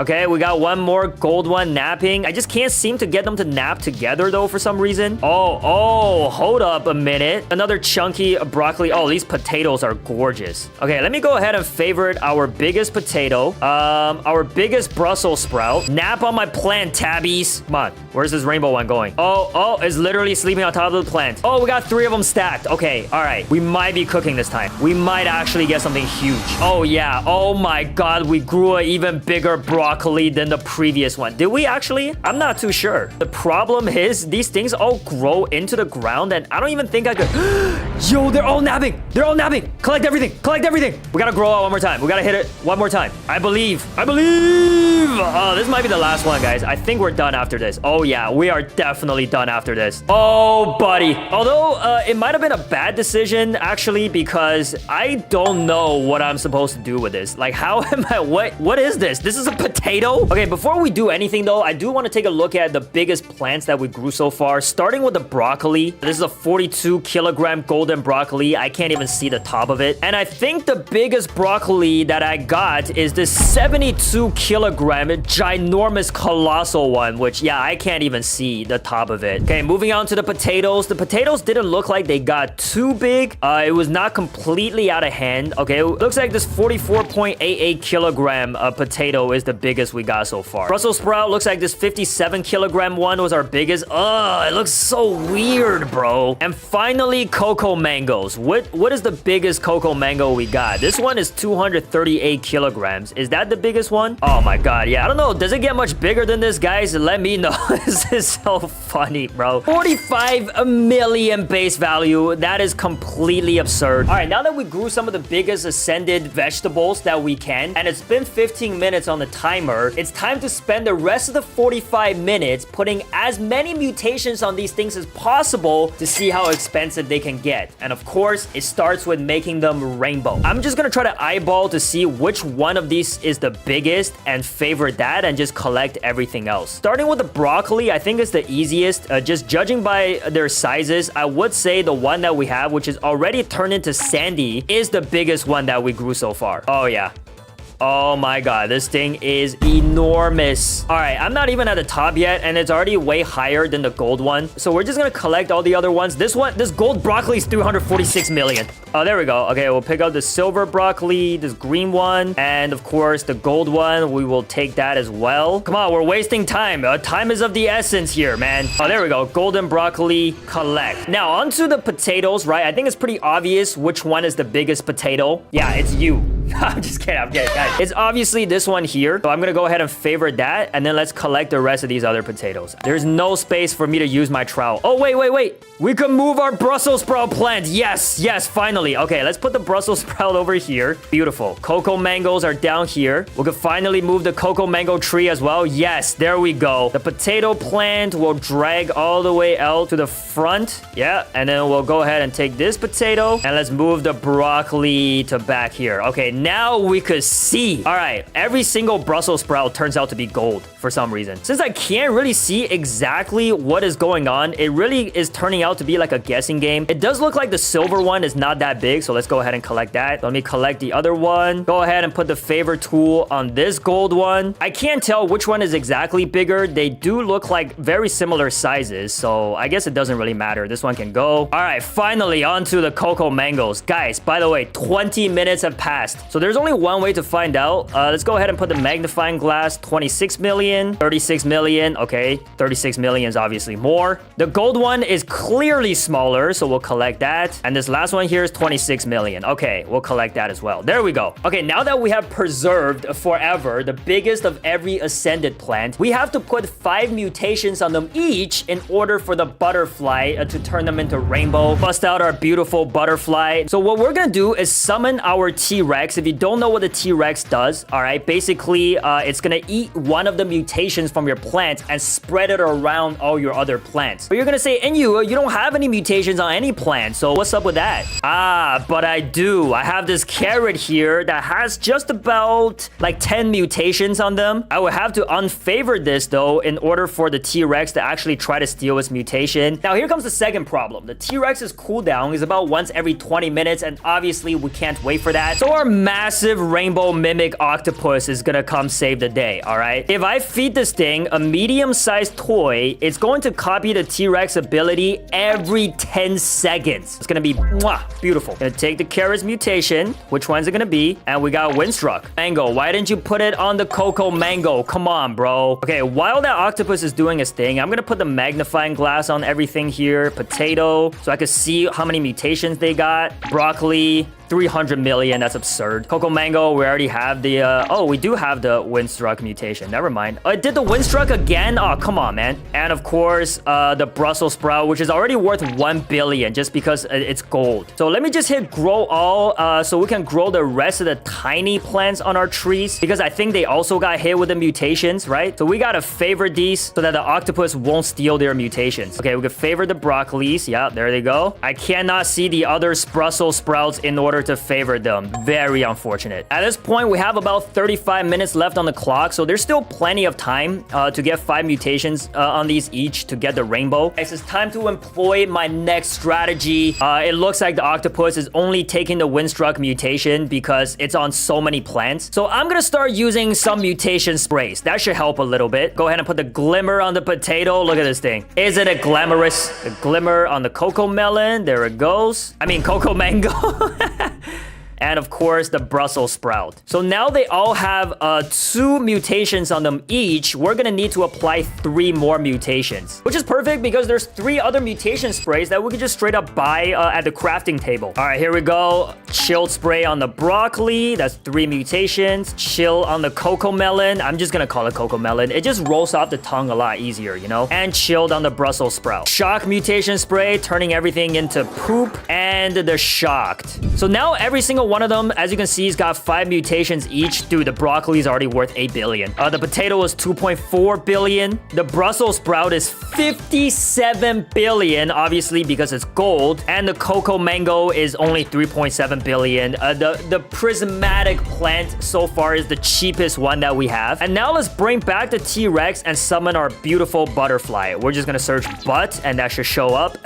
Speaker 1: Okay, we got one more gold one napping. I just can't seem to get them to nap together, though, for some reason. Oh, hold up a minute. Another chunky broccoli. Oh, these potatoes are gorgeous. Okay, let me go ahead and favorite our biggest potato. Our biggest Brussels sprout. Nap on my plant, tabbies. Come on. Where's this rainbow one going? Oh, it's literally sleeping on top of the plant. Oh, we got 3 of them stacked. Okay, all right. We might be cooking this time. We might actually get something huge. Oh, yeah. Oh, my God. We grew an even bigger broccoli than the previous one. Did we actually? I'm not too sure. The problem is these things all grow into the ground, and I don't even think I could... Yo, they're all napping. They're all napping. Collect everything. Collect everything. We gotta grow out one more time. We gotta hit it one more time. I believe. Oh, this might be the last one, guys. I think we're done after this. Oh, yeah. We are definitely done after this. Oh, buddy. Although, it might have been a bad decision, actually, because I don't know what I'm supposed to do with this. Like, how am I... What is this? This is a potato? Okay, before we do anything, though, I do want to take a look at the biggest plants that we grew so far, starting with the broccoli. This is a 42 kilogram golden broccoli. I can't even see the top of it. And I think the biggest broccoli that I got is this 72 kilogram ginormous colossal one, which, yeah, I can't even see the top of it. Okay, moving on to the potatoes. The potatoes didn't look like they got too big. It was not completely out of hand. Okay, looks like this 44.88 kilogram potato is the biggest we got so far. Brussels sprout looks like this 57 kilogram one was our biggest. It looks so weird, bro. And finally, cocoa mangoes. What is the biggest cocoa mango we got? This one is 238 kilograms. Is that the biggest one? Oh my god, yeah. I don't know. Does it get much bigger than this, guys? Let me know. This is so funny, bro. 45 million base value. That is completely absurd. All right, now that we grew some of the biggest ascended vegetables that we can, and it's been 15 minutes on the timer, it's time to spend the rest of the 45 minutes putting as many mutations on these things as possible to see how expensive they can get. And of course, it starts with making them rainbow. I'm just gonna try to eyeball to see which one of these is the biggest and favorite that and just collect everything else. Starting with the broccoli, I think is the easiest. Just judging by their sizes, I would say the one that we have, which is already turned into sandy, is the biggest one that we grew so far. Oh yeah. Oh my god, this thing is enormous. All right, I'm not even at the top yet, and it's already way higher than the gold one. So we're just gonna collect all the other ones. This gold broccoli is 346 million. Oh, there we go. Okay, we'll pick up the silver broccoli, this green one, and of course, the gold one. We will take that as well. Come on, we're wasting time. Time is of the essence here, man. Oh, there we go. Golden broccoli, collect. Now, onto the potatoes, right? I think it's pretty obvious which one is the biggest potato. Yeah, it's you. I'm just kidding. I'm kidding, guys. It's obviously this one here. So I'm gonna go ahead and favorite that, and then let's collect the rest of these other potatoes. There's no space for me to use my trowel. Oh, wait. We can move our Brussels sprout plant. Yes, finally. finally. Okay, let's put the Brussels sprout over here. Beautiful. Cocoa mangoes are down here. We can finally move the cocoa mango tree as well. Yes, there we go. The potato plant will drag all the way out to the front. Yeah, and then we'll go ahead and take this potato and let's move the broccoli to back here. Okay, now we could see. All right, every single Brussels sprout turns out to be gold for some reason. Since I can't really see exactly what is going on, it really is turning out to be like a guessing game. It does look like the silver one is not that big, so let's go ahead and collect that. Let me collect the other one. Go ahead and put the favor tool on this gold one. I can't tell which one is exactly bigger. They do look like very similar sizes, so I guess it doesn't really matter. This one can go. All right, finally onto the cocoa mangoes. Guys, by the way, 20 minutes have passed. So there's only one way to find out. Let's go ahead and put the magnifying glass. 26 million, 36 million. Okay, 36 million is obviously more. The gold one is clearly smaller, so we'll collect that. And this last one here is 26 million. Okay, we'll collect that as well. There we go. Okay, now that we have preserved forever the biggest of every ascended plant, we have to put 5 mutations on them each in order for the butterfly to turn them into rainbow. Bust out our beautiful butterfly. So what we're gonna do is summon our T-Rex. If you don't know what the T-Rex does, all right, basically it's gonna eat one of the mutations from your plant and spread it around all your other plants. But you're gonna say, and you don't have any mutations on any plant, so what's up with that? Ah, but I do. I have this carrot here that has just about like 10 mutations on them. I would have to unfavor this though in order for the T-Rex to actually try to steal its mutation. Now here comes the second problem. The T-Rex's cooldown is about once every 20 minutes, and obviously we can't wait for that. So our massive rainbow mimic octopus is gonna come save the day, all right? If I feed this thing a medium-sized toy, it's going to copy the T-Rex ability every 10 seconds. It's gonna be mwah, beautiful. Gonna take the carrot's mutation. Which one's it gonna be? And we got Windstruck. Mango, why didn't you put it on the cocoa mango? Come on, bro. Okay, while that octopus is doing its thing, I'm gonna put the magnifying glass on everything here. Potato, so I could see how many mutations they got. Broccoli, 300 million. That's absurd. Cocoa mango, we already have the oh, we do have the Windstruck mutation. Never mind. It did the Windstruck again. Oh, come on, man. And of course the Brussels sprout, which is already worth 1 billion just because it's gold. So let me just hit grow all so we can grow the rest of the tiny plants on our trees, because I think they also got hit with the mutations, right? So we gotta favor these so that the octopus won't steal their mutations. Okay, we could favor the broccolis. Yeah, there they go. I cannot see the other Brussels sprouts in order to favor them. Very unfortunate. At this point, we have about 35 minutes left on the clock, so there's still plenty of time to get 5 mutations on these each to get the rainbow. Guys, it's time to employ my next strategy. It looks like the octopus is only taking the Windstruck mutation because it's on so many plants. So I'm gonna start using some mutation sprays. That should help a little bit. Go ahead and put the glimmer on the potato. Look at this thing. Is it a glamorous? The glimmer on the cocoa melon. There it goes. I mean, cocoa mango. And of course the Brussels sprout. So now they all have 2 mutations on them each. We're gonna need to apply 3 more mutations, which is perfect because there's 3 other mutation sprays that we can just straight up buy at the crafting table. All right, here we go. Chilled spray on the broccoli. That's 3 mutations. Chill on the cocoa melon. I'm just gonna call it cocoa melon. It just rolls off the tongue a lot easier, you know? And chilled on the Brussels sprout. Shock mutation spray, turning everything into poop. And the shocked. So now every single one of them, as you can see, has got 5 mutations each. Dude, the broccoli is already worth 8 billion. The potato is 2.4 billion. The Brussels sprout is 57 billion, obviously because it's gold. And the cocoa mango is only 3.7 billion. The prismatic plant so far is the cheapest one that we have. And now let's bring back the T-Rex and summon our beautiful butterfly. We're just gonna search butt and that should show up.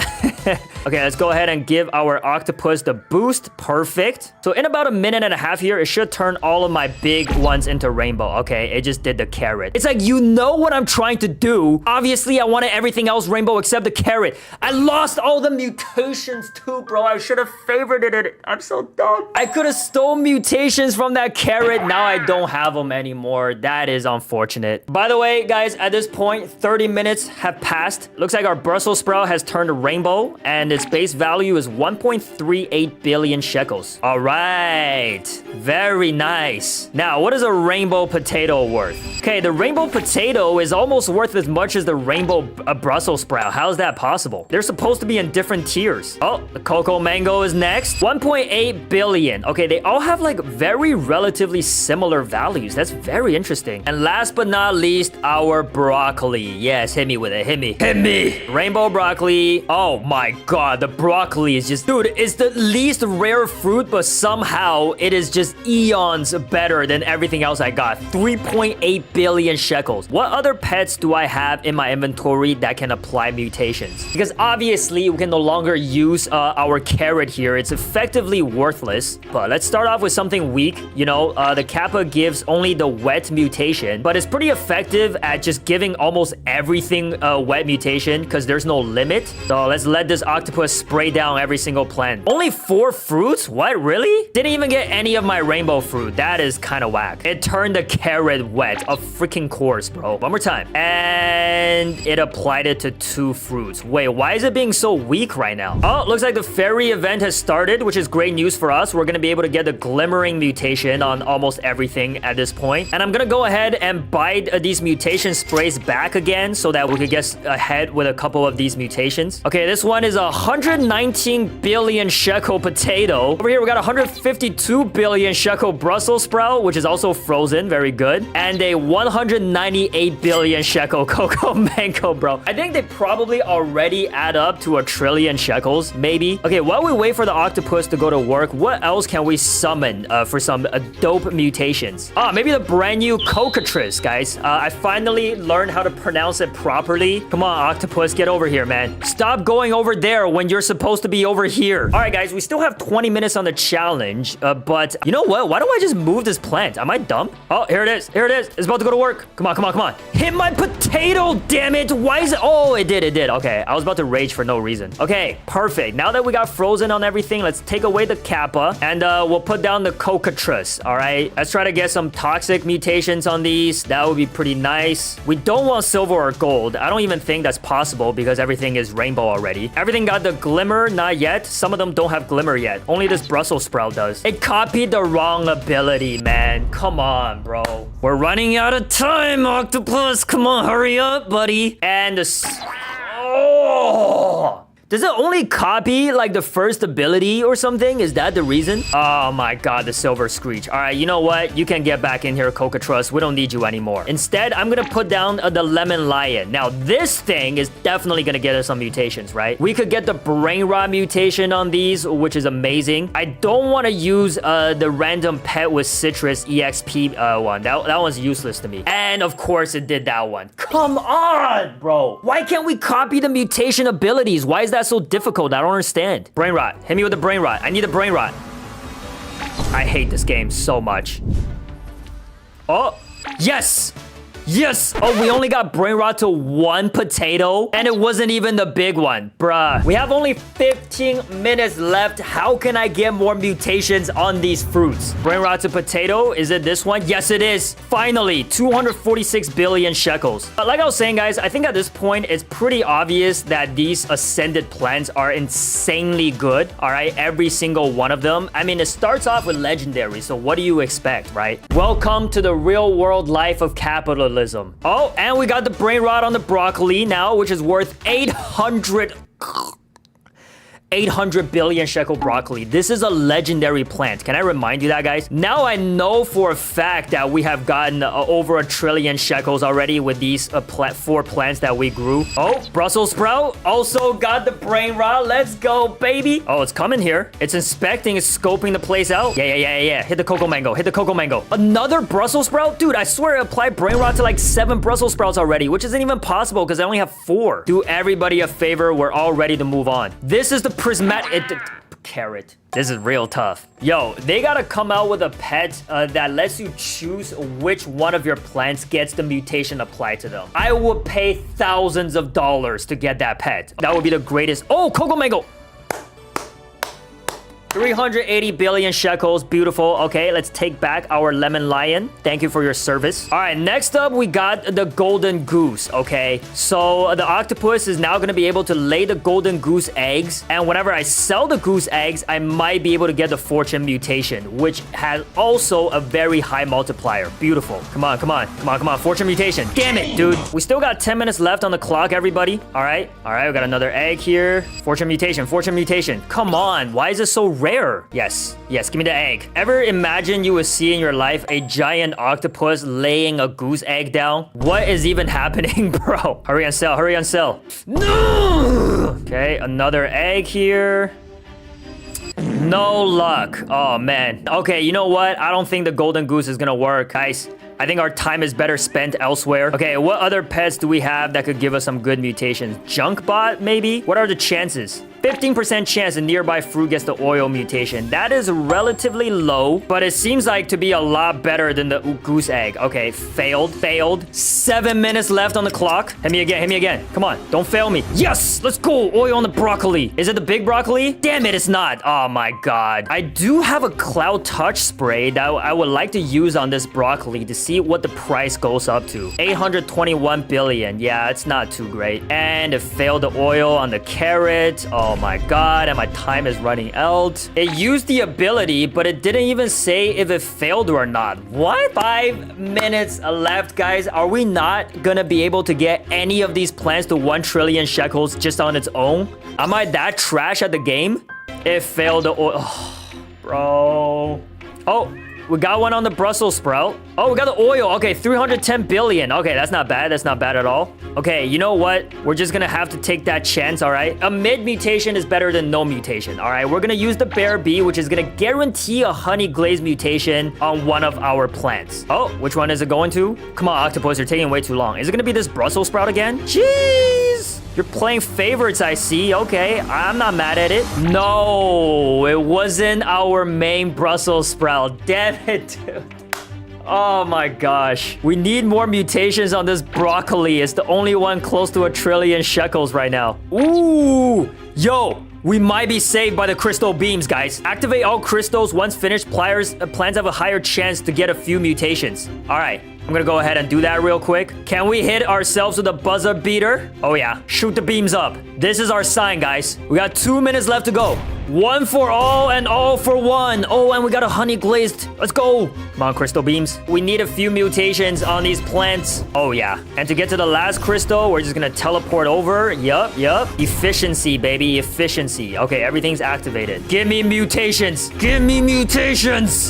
Speaker 1: Okay, let's go ahead and give our octopus the boost. Perfect. So in about a minute and a half here, it should turn all of my big ones into rainbow. Okay, it just did the carrot. It's like, you know what I'm trying to do. Obviously, I wanted everything else rainbow except the carrot. I lost all the mutations too, bro. I should have favored it. I'm so dumb. I could have stole mutations from that carrot. Now I don't have them anymore. That is unfortunate. By the way, guys, at this point, 30 minutes have passed. Looks like our Brussels sprout has turned rainbow, and and its base value is 1.38 billion shekels. All right, very nice. Now, what is a rainbow potato worth? Okay, the rainbow potato is almost worth as much as the rainbow Brussels sprout. How is that possible? They're supposed to be in different tiers. Oh, the cocoa mango is next. 1.8 billion. Okay, they all have like very relatively similar values. That's very interesting. And last but not least, our broccoli. Yes, hit me with it. Hit me. Hit me. Rainbow broccoli. Oh my god, the broccoli is just... Dude, it's the least rare fruit, but somehow it is just eons better than everything else I got. 3.8 billion shekels. What other pets do I have in my inventory that can apply mutations? Because obviously we can no longer use our carrot here. It's effectively worthless. But let's start off with something weak. You know, the Kappa gives only the wet mutation, but it's pretty effective at just giving almost everything a wet mutation because there's no limit. So let's let this octopus spray down every single plant. Only 4 fruits? What, really? Didn't even get any of my rainbow fruit. That is kind of whack. It turned the carrot wet. Of freaking course, bro. One more time. And it applied it to 2 fruits. Wait, why is it being so weak right now? Oh, looks like the fairy event has started, which is great news for us. We're gonna be able to get the glimmering mutation on almost everything at this point. And I'm gonna go ahead and buy these mutation sprays back again so that we could get ahead with a couple of these mutations. Okay, this one is 119 billion shekel potato. Over here, we got 152 billion shekel Brussels sprout, which is also frozen. Very good. And a 198 billion shekel cocoa mango, bro. I think they probably already add up to 1 trillion shekels, maybe. Okay, while we wait for the octopus to go to work, what else can we summon for some dope mutations? Maybe the brand new cockatrice, guys. I finally learned how to pronounce it properly. Come on, octopus, get over here, man. Stop going over there when you're supposed to be over here. All right, guys, we still have 20 minutes on the challenge, but you know what? Why don't I just move this plant? Am I dumb? Oh, here it is. Here it is. It's about to go to work. Come on, come on, come on. Hit my potato, damn it. Why is it? Oh, it did. It did. Okay, I was about to rage for no reason. Okay, perfect. Now that we got frozen on everything, let's take away the Kappa and we'll put down the cockatrice. All right, let's try to get some toxic mutations on these. That would be pretty nice. We don't want silver or gold. I don't even think that's possible because everything is rainbow already. Everything got the glimmer, not yet. Some of them don't have glimmer yet. Only this Brussels sprout does. It copied the wrong ability, man. Come on, bro. We're running out of time, octopus. Come on, hurry up, buddy. And oh! Does it only copy like the first ability or something? Is that the reason? Oh my god, the silver screech. All right, you know what? You can get back in here, cockatrice. We don't need you anymore. Instead, I'm gonna put down the lemon lion. Now, this thing is definitely gonna get us some mutations, right? We could get the brain rot mutation on these, which is amazing. I don't want to use the random pet with citrus EXP one. That one's useless to me. And of course, it did that one. Come on, bro. Why can't we copy the mutation abilities? Why is that so difficult? I don't understand. Brain rot. Hit me with the brain rot. I need a brain rot. I hate this game so much. Oh, yes. Yes! Oh, we only got brain rot to 1 potato, and it wasn't even the big one. Bruh. We have only 15 minutes left. How can I get more mutations on these fruits? Brain rot to potato. Is it this one? Yes, it is. Finally, 246 billion shekels. Like I was saying, guys, I think at this point, it's pretty obvious that these ascended plants are insanely good. All right, every single one of them. I mean, it starts off with legendary, so what do you expect, right? Welcome to the real world life of capitalism. Oh, and we got the brain rot on the broccoli now, which is worth 800 billion shekel broccoli. This is a legendary plant. Can I remind you that, guys? Now I know for a fact that we have gotten over 1 trillion shekels already with these 4 plants that we grew. Oh, Brussels sprout also got the brain rot. Let's go, baby. Oh, it's coming here. It's inspecting, it's scoping the place out. Yeah. Hit the cocoa mango. Hit the cocoa mango. Another Brussels sprout? Dude, I swear I applied brain rot to like 7 Brussels sprouts already, which isn't even possible because I only have 4. Do everybody a favor. We're all ready to move on. This is the prismatic carrot. This is real tough. Yo, they gotta come out with a pet that lets you choose which one of your plants gets the mutation applied to them. I would pay thousands of dollars to get that pet. That would be the greatest. Oh, cocoa mango. 380 billion shekels. Beautiful. Okay, let's take back our lemon lion. Thank you for your service. All right, next up, we got the golden goose. Okay, so the octopus is now going to be able to lay the golden goose eggs. And whenever I sell the goose eggs, I might be able to get the fortune mutation, which has also a very high multiplier. Beautiful. Come on, come on, come on, come on. Fortune mutation. Damn it, dude. We still got 10 minutes left on the clock, everybody. All right, we got another egg here. Fortune mutation, fortune mutation. Come on, why is it so rare? Yes, give me the egg. Ever imagine you would see in your life a giant octopus laying a goose egg down? What is even happening, bro? Hurry and sell, hurry and sell. No! Okay, another egg here. No luck. Oh, man. Okay, you know what? I don't think the golden goose is gonna work, guys. I think our time is better spent elsewhere. Okay, what other pets do we have that could give us some good mutations? Junkbot, maybe? What are the chances? 15% chance a nearby fruit gets the oil mutation. That is relatively low, but it seems like to be a lot better than the goose egg. Okay, failed. 7 minutes left on the clock. Hit me again. Come on, don't fail me. Yes, let's go. Oil on the broccoli. Is it the big broccoli? Damn it, it's not. Oh my god. I do have a cloud touch spray that I would like to use on this broccoli to see what the price goes up to. 821 billion. Yeah, it's not too great. And it failed the oil on the carrot. Oh my god, and my time is running out. It used the ability, but it didn't even say if it failed or not. What? 5 minutes left, guys. Are we not gonna be able to get any of these plants to 1 trillion shekels just on its own? Am I that trash at the game? It failed the oil. Oh, bro. Oh. We got one on the Brussels sprout. Oh, we got the oil. Okay, 310 billion. Okay, that's not bad. That's not bad at all. Okay, you know what? We're just gonna have to take that chance, all right? A mid mutation is better than no mutation, all right? We're gonna use the Bear Bee, which is gonna guarantee a honey glaze mutation on one of our plants. Oh, which one is it going to? Come on, Octopus, you're taking way too long. Is it gonna be this Brussels sprout again? Jeez! You're playing favorites, I see. Okay, I'm not mad at it. No, it wasn't our main Brussels sprout. Damn it, dude. Oh my gosh. We need more mutations on this broccoli. It's the only one close to 1 trillion shekels right now. Ooh, yo. We might be saved by the crystal beams, guys. Activate all crystals. Once finished, plants have a higher chance to get a few mutations. All right. I'm gonna go ahead and do that real quick. Can we hit ourselves with a buzzer beater? Oh yeah, shoot the beams up. This is our sign, guys. We got 2 minutes left to go. 1 for all and all for one. Oh, and we got a honey glazed. Let's go. Come on, crystal beams. We need a few mutations on these plants. Oh yeah. And to get to the last crystal, we're just gonna teleport over. Yup. Efficiency, baby, efficiency. Okay, everything's activated. Give me mutations.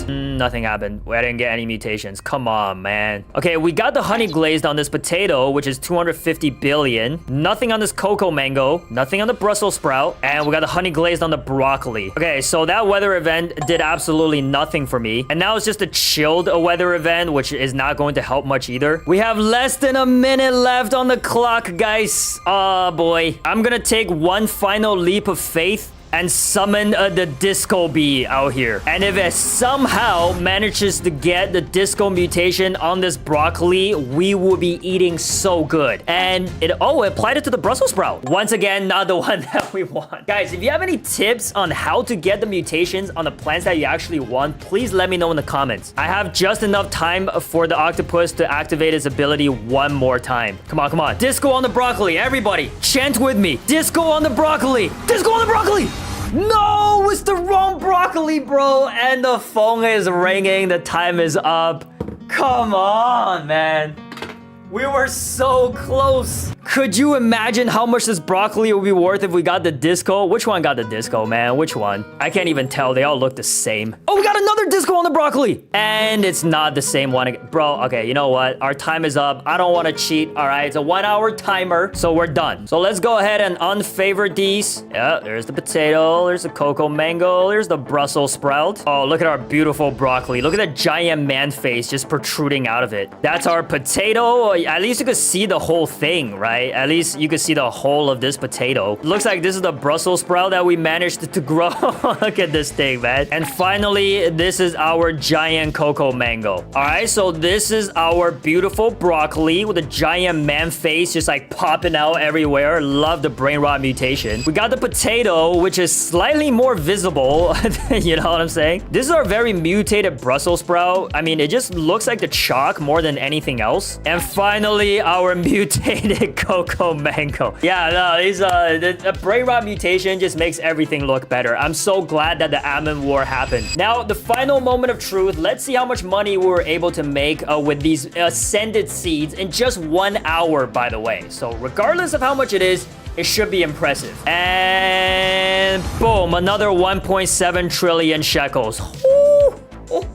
Speaker 1: Nothing happened. I didn't get any mutations. Come on, man. Okay, we got the honey glazed on this potato, which is 250 billion. Nothing on this cocoa mango. Nothing on the Brussels sprout. And we got the honey glazed on the broccoli. Okay, so that weather event did absolutely nothing for me. And now it's just a chilled weather event, which is not going to help much either. We have less than a minute left on the clock, guys. Oh, boy. I'm gonna take one final leap of faith and summon the disco bee out here. And if it somehow manages to get the disco mutation on this broccoli, we will be eating so good. And it applied it to the Brussels sprout. Once again, not the one that we want. Guys, if you have any tips on how to get the mutations on the plants that you actually want, please let me know in the comments. I have just enough time for the octopus to activate its ability one more time. Come on. Disco on the broccoli, everybody. Chant with me. Disco on the broccoli. Disco on the broccoli. No, it's the wrong broccoli, bro. And the phone is ringing. The time is up. Come on, man. We were so close. Could you imagine how much this broccoli would be worth if we got the disco? Which one got the disco, man? Which one? I can't even tell. They all look the same. Oh, we got another disco on the broccoli. And it's not the same one. Bro, okay, you know what? Our time is up. I don't want to cheat, all right? It's a 1 hour timer, so we're done. So let's go ahead and unfavorite these. Yeah, there's the potato. There's the cocoa mango. There's the Brussels sprout. Oh, look at our beautiful broccoli. Look at that giant man face just protruding out of it. That's our potato. At least you could see the whole thing, right? right? At least you can see the whole of this potato. Looks like this is the Brussels sprout that we managed to grow. Look at this thing, man. And finally, this is our giant cocoa mango. All right, so this is our beautiful broccoli with a giant man face just like popping out everywhere. Love the brain rot mutation. We got the potato, which is slightly more visible. You know what I'm saying? This is our very mutated Brussels sprout. I mean, it just looks like the chalk more than anything else. And finally, our mutated cocoa mango. Yeah, no, the brain rot mutation just makes everything look better. I'm so glad that the admin war happened. Now, the final moment of truth. Let's see how much money we were able to make with these ascended seeds in just 1 hour, by the way. So regardless of how much it is, it should be impressive. And boom, another 1.7 trillion shekels. Ooh. Oh.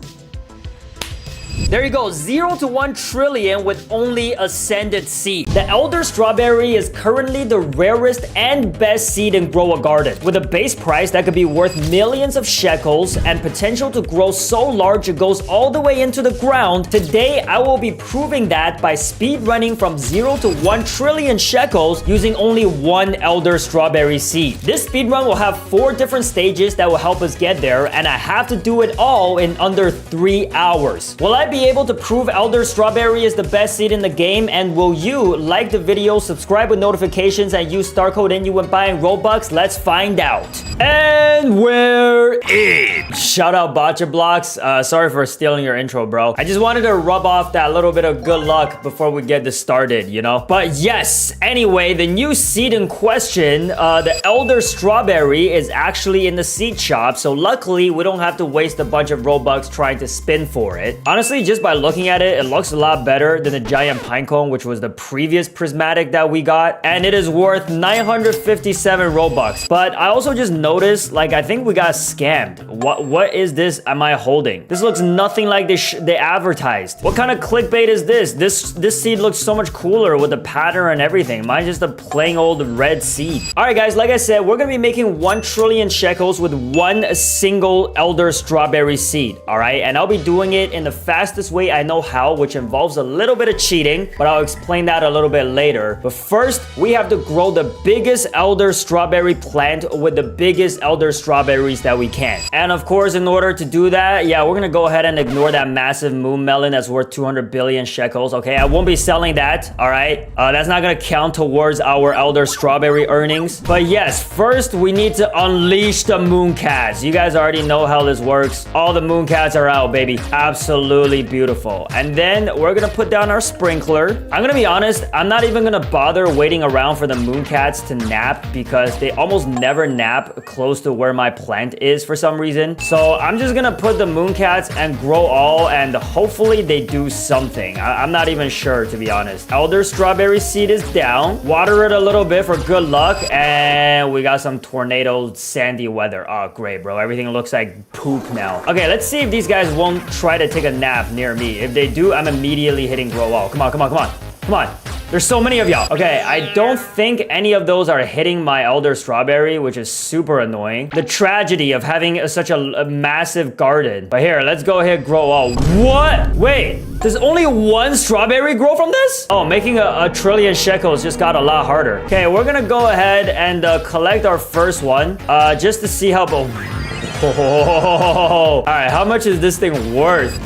Speaker 1: There you go, 0 to 1 trillion with only ascended seed. The Elder Strawberry is currently the rarest and best seed in Grow a Garden, with a base price that could be worth millions of shekels and potential to grow so large it goes all the way into the ground. Today, I will be proving that by speed running from 0 to 1 trillion shekels using only one Elder Strawberry seed. This speed run will have 4 different stages that will help us get there, and I have to do it all in under 3 hours. Will I be able to prove Elder Strawberry is the best seed in the game? And will you like the video, subscribe with notifications, and use star code NU when buying Robux? Let's find out. And we're in. Shout out Botcha Blocks. Sorry for stealing your intro, bro. I just wanted to rub off that little bit of good luck before we get this started, you know? But yes, anyway, the new seed in question, the Elder Strawberry, is actually in the seed shop. So luckily, we don't have to waste a bunch of Robux trying to spin for it. Honestly, just by looking at it, it looks a lot better than the giant pinecone, which was the previous prismatic that we got. And it is worth 957 Robux. But I also just noticed, like, I think we got scammed. What is this am I holding? This looks nothing like they advertised. What kind of clickbait is this? This seed looks so much cooler with the pattern and everything. Mine's just a plain old red seed. All right, guys, like I said, we're gonna be making 1 trillion shekels with one single Elder Strawberry seed. All right, and I'll be doing it in the fastest way I know how, which involves a little bit of cheating, but I'll explain that a little bit later. But first, we have to grow the biggest Elder Strawberry plant with the biggest Elder Strawberries that we can. And of course, in order to do that, yeah, we're gonna go ahead and ignore that massive moon melon that's worth 200 billion shekels. Okay, I won't be selling that. All right, that's not gonna count towards our Elder Strawberry earnings. But yes, first we need to unleash the moon cats. You guys already know how this works. All the moon cats are out, baby. Absolutely beautiful. And then we're gonna put down our sprinkler. I'm gonna be honest, I'm not even gonna bother waiting around for the moon cats to nap because they almost never nap close to where my plant is for some reason. So I'm just gonna put the moon cats and grow all, and hopefully they do something. I'm not even sure, to be honest. Elder Strawberry seed is down. Water it a little bit for good luck, and we got some tornado sandy weather. Oh, great, bro. Everything looks like poop now. Okay, let's see if these guys won't try to take a nap near me. If they do, I'm immediately hitting grow all. Come on, come on, come on. Come on. There's so many of y'all. Okay, I don't think any of those are hitting my Elder Strawberry, which is super annoying. The tragedy of having such a massive garden. But here, let's go ahead and grow all. What? Wait, does only one strawberry grow from this? Oh, making a trillion shekels just got a lot harder. Okay, we're gonna go ahead and collect our first one just to see how... All right, how much is this thing worth?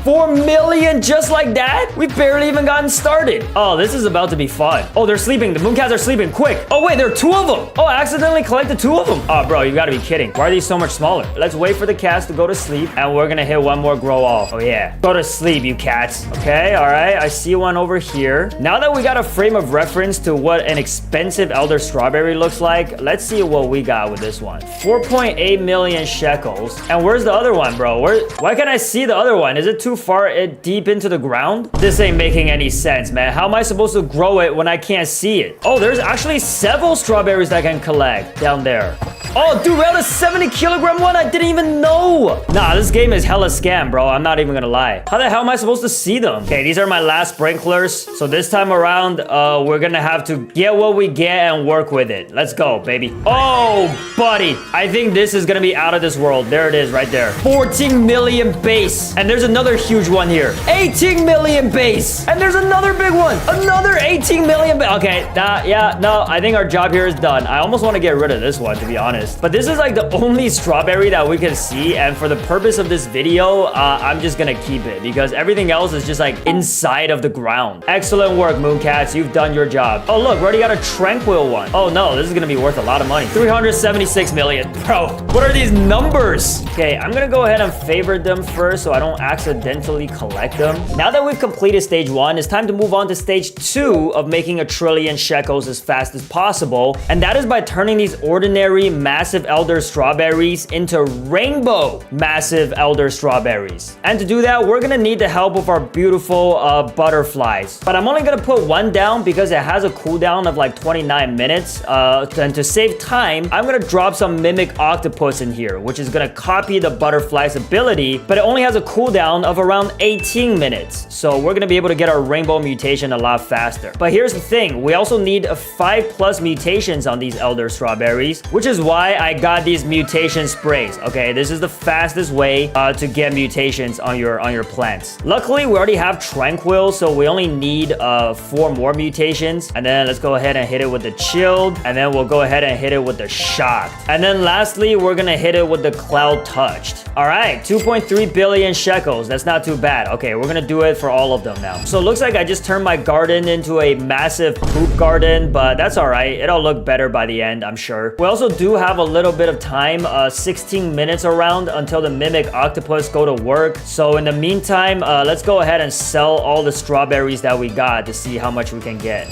Speaker 1: 4 million just like that? We've barely even gotten started. Oh, this is about to be fun. Oh, they're sleeping. The moon cats are sleeping. Quick. Oh, wait, there are 2 of them. Oh, I accidentally collected 2 of them. Oh, bro, you gotta be kidding. Why are these so much smaller? Let's wait for the cats to go to sleep, and we're gonna hit one more grow all. Oh, yeah. Go to sleep, you cats. Okay, all right. I see one over here. Now that we got a frame of reference to what an expensive Elder Strawberry looks like, let's see what we got with this one. 4.8 million shekels. And where's the other one, bro? Why can't I see the other one? Is it too far deep into the ground? This ain't making any sense, man. How am I supposed to grow it when I can't see it? Oh, there's actually several strawberries that I can collect down there. Oh, dude, we have a 70 kilogram one. I didn't even know. Nah, this game is hella scam, bro. I'm not even gonna lie. How the hell am I supposed to see them? Okay, these are my last sprinklers. So this time around, we're gonna have to get what we get and work with it. Let's go, baby. Oh, buddy. I think this is gonna be out of this world. There it is right there. 14 million base. And there's another huge one here. 18 million base. And there's another big one. Another 18 million. Okay, yeah, no, I think our job here is done. I almost want to get rid of this one, to be honest. But this is like the only strawberry that we can see. And for the purpose of this video, I'm just going to keep it because everything else is just like inside of the ground. Excellent work, Mooncats. You've done your job. Oh, look, we already got a tranquil one. Oh, no, this is going to be worth a lot of money. 376 million. Bro, what are these numbers? Okay, I'm going to go ahead and favorite them first so I don't accidentally collect them. Now that we've completed stage 1, it's time to move on to stage 2 of making a trillion shekels as fast as possible. And that is by turning these ordinary massive elder strawberries into rainbow massive elder strawberries. And to do that, we're gonna need the help of our beautiful butterflies. But I'm only gonna put one down because it has a cooldown of like 29 minutes. And to save time, I'm gonna drop some Mimic Octopus in here, which is gonna copy the butterfly's ability, but it only has a cooldown of around 18 minutes. So we're gonna be able to get our rainbow mutation a lot faster. But here's the thing, we also need 5+ mutations on these elder strawberries, which is why I got these mutation sprays. Okay, this is the fastest way to get mutations on your plants. Luckily, we already have Tranquil, so we only need 4 more mutations. And then let's go ahead and hit it with the Chilled, and then we'll go ahead and hit it with the Shocked. And then lastly, we're gonna hit it with the Cloud Touched. All right, 2.3 billion shekels. That's not too bad. Okay, we're gonna do it for all of them now. So it looks like I just turned my garden into a massive poop garden, but that's all right. It'll look better by the end, I'm sure. We also do have a little bit of time, 16 minutes around until the Mimic Octopus go to work. So in the meantime, let's go ahead and sell all the strawberries that we got to see how much we can get.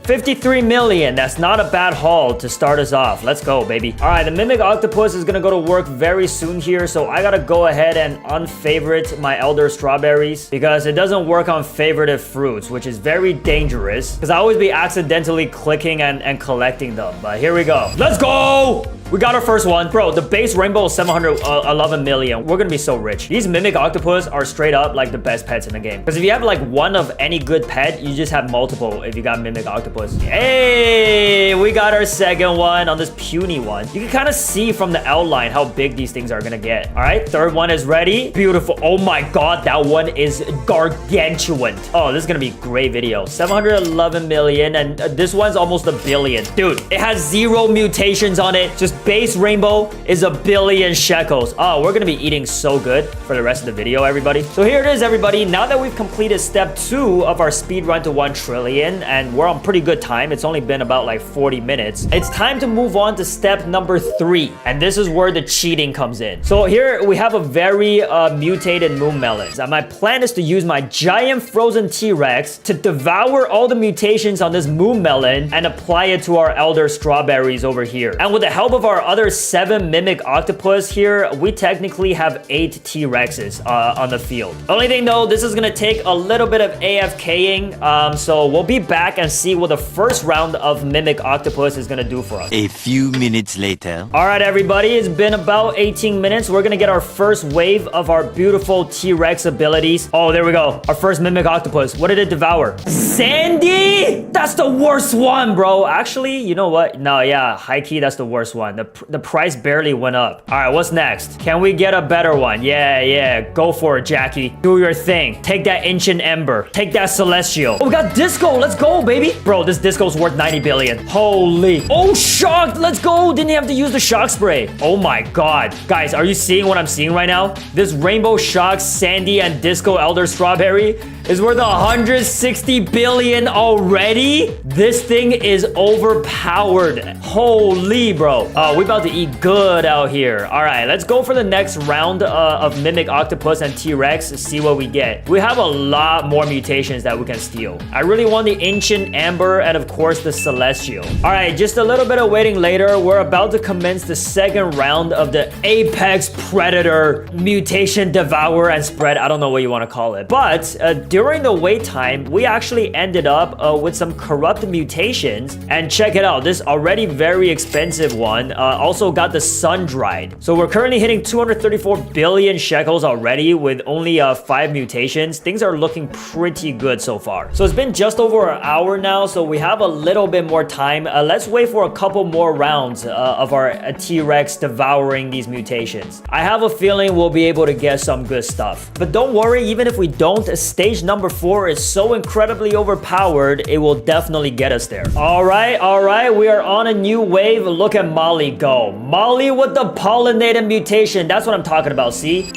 Speaker 1: 53 million. That's not a bad haul to start us off. Let's go, baby. All right, the Mimic Octopus is gonna go to work very soon here, so I gotta go ahead and unfavorite my elder strawberries because it doesn't work on favorited fruits, which is very dangerous because I always be accidentally clicking and collecting them. But here we go. Let's go! We got our first one. Bro, the base rainbow is 711 million. We're gonna be so rich. These Mimic Octopus are straight up like the best pets in the game. Because if you have like one of any good pet, you just have multiple if you got Mimic Octopus. Hey, we got our second one on this puny one. You can kind of see from the outline how big these things are gonna get. All right, third one is ready. Beautiful. Oh my God, that one is gargantuan. Oh, this is gonna be a great video. 711 million, and this one's almost 1 billion. Dude, it has 0 mutations on it. Just base rainbow is 1 billion shekels. Oh, we're gonna be eating so good for the rest of the video, everybody. So here it is, everybody. Now that we've completed step 2 of our speed run to 1 trillion, and we're on pretty good time. It's only been about like 40 minutes. It's time to move on to step number 3. And this is where the cheating comes in. So here we have a very mutated moon melon. And my plan is to use my giant frozen T-Rex to devour all the mutations on this moon melon and apply it to our elder strawberries over here. And with the help of our other 7 Mimic Octopus here, we technically have 8 T-Rexes on the field. Only thing though, this is gonna take a little bit of AFKing, so we'll be back and see what the first round of Mimic Octopus is gonna do for us.
Speaker 2: A few minutes later.
Speaker 1: All right, everybody, it's been about 18 minutes. We're gonna get our first wave of our beautiful T-Rex abilities. Oh, there we go. Our first Mimic Octopus. What did it devour? Sandy? That's the worst one, bro. Actually, you know what? No, yeah, high-key, that's the worst one. The price barely went up. All right, what's next? Can we get a better one? Yeah, go for it, Jackie. Do your thing. Take that Ancient Ember. Take that Celestial. Oh, we got Disco. Let's go, baby. Bro, this Disco's worth 90 billion. Holy. Oh, Shocked. Let's go. Didn't have to use the Shock Spray. Oh my God. Guys, are you seeing what I'm seeing right now? This Rainbow Shock, Sandy, and Disco Elder Strawberry is worth 160 billion already? This thing is overpowered. Holy, bro. We about to eat good out here. All right, let's go for the next round of Mimic Octopus and T-Rex to see what we get. We have a lot more mutations that we can steal. I really want the Ancient Amber and of course the Celestial. All right, just a little bit of waiting later. We're about to commence the second round of the Apex Predator Mutation Devour and Spread. I don't know what you want to call it. But during the wait time, we actually ended up with some corrupt mutations. And check it out, this already very expensive one also got the sun-dried. So we're currently hitting 234 billion shekels already with only 5 mutations. Things are looking pretty good so far. So it's been just over an hour now, so we have a little bit more time. Let's wait for a couple more rounds of our T-Rex devouring these mutations. I have a feeling we'll be able to get some good stuff. But don't worry, even if we don't, stage number 4 is so incredibly overpowered, it will definitely get us there. All right, we are on a new wave. Look at Molly go. Molly with the pollinated mutation. That's what I'm talking about, see?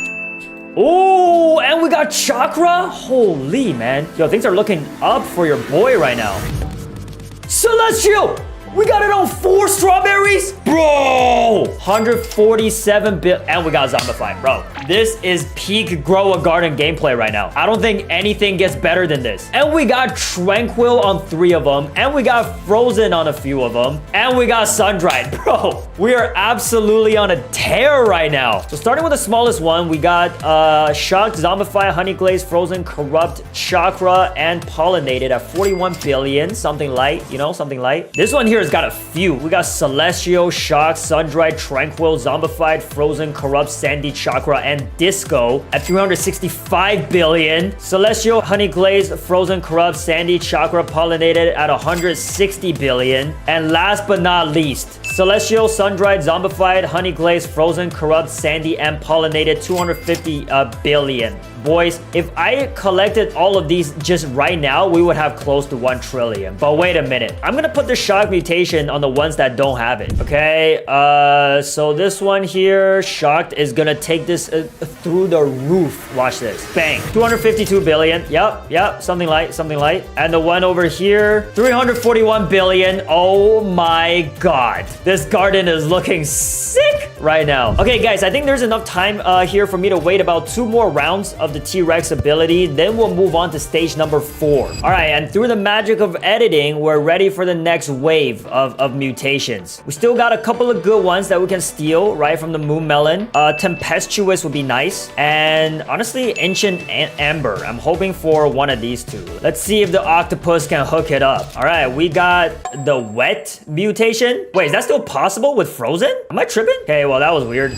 Speaker 1: Ooh, and we got Chakra? Holy, man. Yo, things are looking up for your boy right now. Celestial! We got it on 4 strawberries? Bro! 147 bill, and we got Zombified, bro. This is peak Grow a Garden gameplay right now. I don't think anything gets better than this. And we got Tranquil on 3 of them, and we got Frozen on a few of them, and we got Sun-Dried. Bro, we are absolutely on a tear right now. So starting with the smallest one, we got Shocked, Zombified, Honey Glaze, Frozen, Corrupt, Chakra, and Pollinated at 41 billion. Something light, you know, something light. This one here has got a few. We got Celestial, Shocked, Sun-Dried, Tranquil, Zombified, Frozen, Corrupt, Sandy, Chakra, and Disco at 365 billion. Celestial, Honey Glaze, Frozen, Corrupt, Sandy, Chakra, Pollinated at 160 billion. And last but not least, Celestial, Sun-Dried, Zombified, Honey Glaze, Frozen, Corrupt, Sandy, and Pollinated 250 billion. Boys, if I collected all of these just right now, we would have close to 1 trillion. But wait a minute. I'm gonna put the Shock mutation on the ones that don't have it. Okay, so this one here, Shocked, is gonna take this through the roof. Watch this. Bang. 252 billion. Yep, something light, something light. And the one over here, 341 billion. Oh my god. This garden is looking sick right now. Okay, guys, I think there's enough time here for me to wait about 2 more rounds of the T-Rex ability, then we'll move on to stage number 4. All right, and through the magic of editing, we're ready for the next wave of mutations. We still got a couple of good ones that we can steal, right, from the Moon Melon. Tempestuous would be nice, and honestly, Ancient Amber. I'm hoping for one of these 2. Let's see if the Octopus can hook it up. All right, we got the Wet mutation. Wait, is that still possible with Frozen? Am I tripping? Okay, well, that was weird.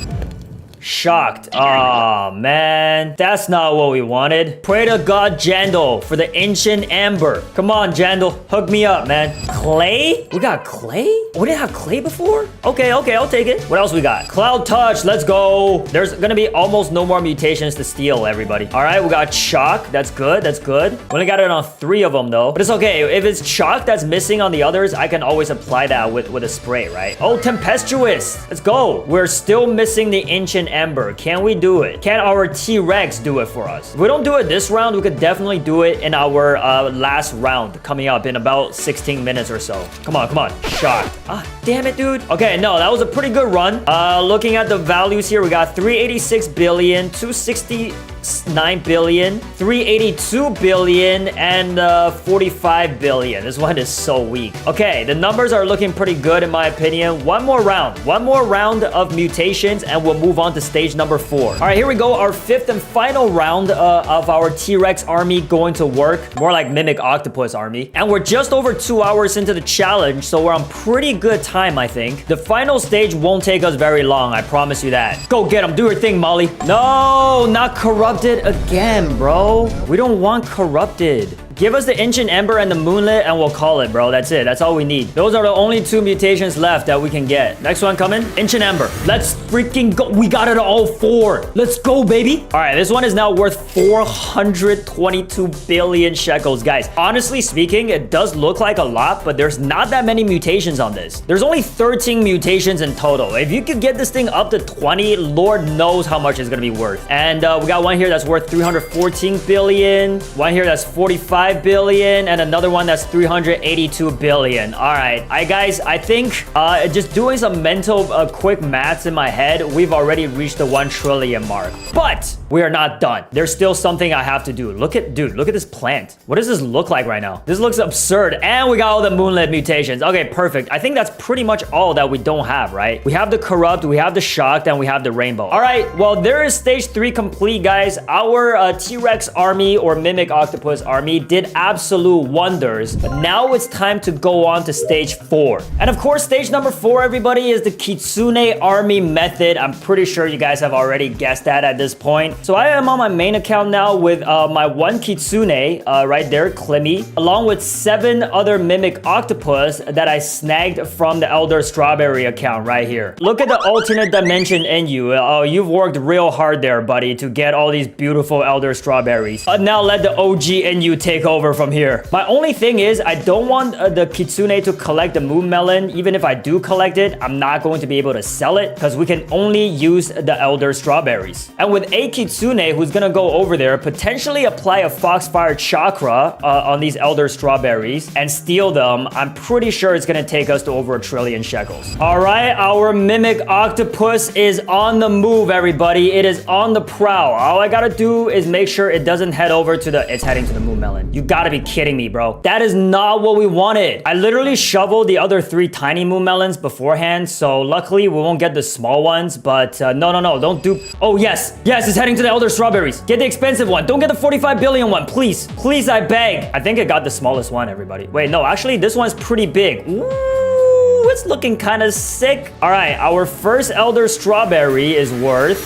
Speaker 1: Shocked. Oh man, that's not what we wanted. Pray to God Jandal for the Ancient Amber. Come on, Jandal, hook me up, man. Clay? We got Clay? We didn't have Clay before? Okay, I'll take it. What else we got? Cloud Touch, let's go. There's gonna be almost no more mutations to steal, everybody. All right, we got Shock. That's good, that's good. We only got it on 3 of them though, but it's okay. If it's Shock that's missing on the others, I can always apply that with a spray, right? Oh, Tempestuous. Let's go. We're still missing the Ancient Amber. Can we do it? Can our T-Rex do it for us? If we don't do it this round, we could definitely do it in our last round coming up in about 16 minutes or so. Come on. Shocked. Ah, damn it, dude. Okay, no, that was a pretty good run. Looking at the values here, we got 386 billion, 269 billion, 382 billion, and 45 billion. This one is so weak. Okay, the numbers are looking pretty good in my opinion. One more round of mutations, and we'll move on to stage number 4. All right, here we go. Our 5th and final round of our T-Rex army going to work. More like Mimic Octopus army. And we're just over 2 hours into the challenge, so we're on pretty good time, I think. The final stage won't take us very long, I promise you that. Go get him. Do your thing, Molly. No, not corrupted again, bro. We don't want corrupted. Give us the Ancient Amber and the Moonlit and we'll call it, bro. That's it. That's all we need. Those are the only 2 mutations left that we can get. Next one coming. Ancient Amber. Let's freaking go. We got it all 4. Let's go, baby. All right, this one is now worth 422 billion shekels. Guys, honestly speaking, it does look like a lot, but there's not that many mutations on this. There's only 13 mutations in total. If you could get this thing up to 20, Lord knows how much it's gonna be worth. And we got one here that's worth 314 billion. One here that's 45 45 billion and another one that's 382 billion. All right, guys, I think just doing some mental quick maths in my head, we've already reached the 1 trillion mark. But we are not done. There's still something I have to do. Look at this plant. What does this look like right now? This looks absurd. And we got all the moonlit mutations. Okay, perfect. I think that's pretty much all that we don't have, right? We have the corrupt, we have the shocked, and we have the rainbow. All right, well, there is stage 3 complete, guys. Our T-Rex army or Mimic Octopus army did absolute wonders. But now it's time to go on to stage 4. And of course, stage number 4, everybody, is the Kitsune army method. I'm pretty sure you guys have already guessed that at this point. So I am on my main account now with my 1 Kitsune, right there, Clemmy, along with 7 other Mimic Octopus that I snagged from the Elder Strawberry account right here. Look at the alternate dimension in you. Oh, you've worked real hard there, buddy, to get all these beautiful Elder Strawberries. Now let the OG in you take over from here. My only thing is, I don't want the Kitsune to collect the Moon Melon. Even if I do collect it, I'm not going to be able to sell it because we can only use the Elder Strawberries. And with a Kitsune who's gonna go over there, potentially apply a Foxfire Chakra on these Elder Strawberries and steal them, I'm pretty sure it's gonna take us to over 1 trillion shekels. All right, our Mimic Octopus is on the move, everybody. It is on the prowl. All I gotta do is make sure it doesn't head over to the... It's heading to the Moon Melon. You gotta be kidding me, bro. That is not what we wanted. I literally shoveled the other 3 tiny Moon Melons beforehand, so luckily we won't get the small ones, but no, don't do... Oh, yes, it's heading to the Elder Strawberries. Get the expensive one. Don't get the 45 billion one, please. Please, I beg. I think it got the smallest one, everybody. Wait, no, actually, this one's pretty big. Ooh, it's looking kind of sick. All right, our first Elder Strawberry is worth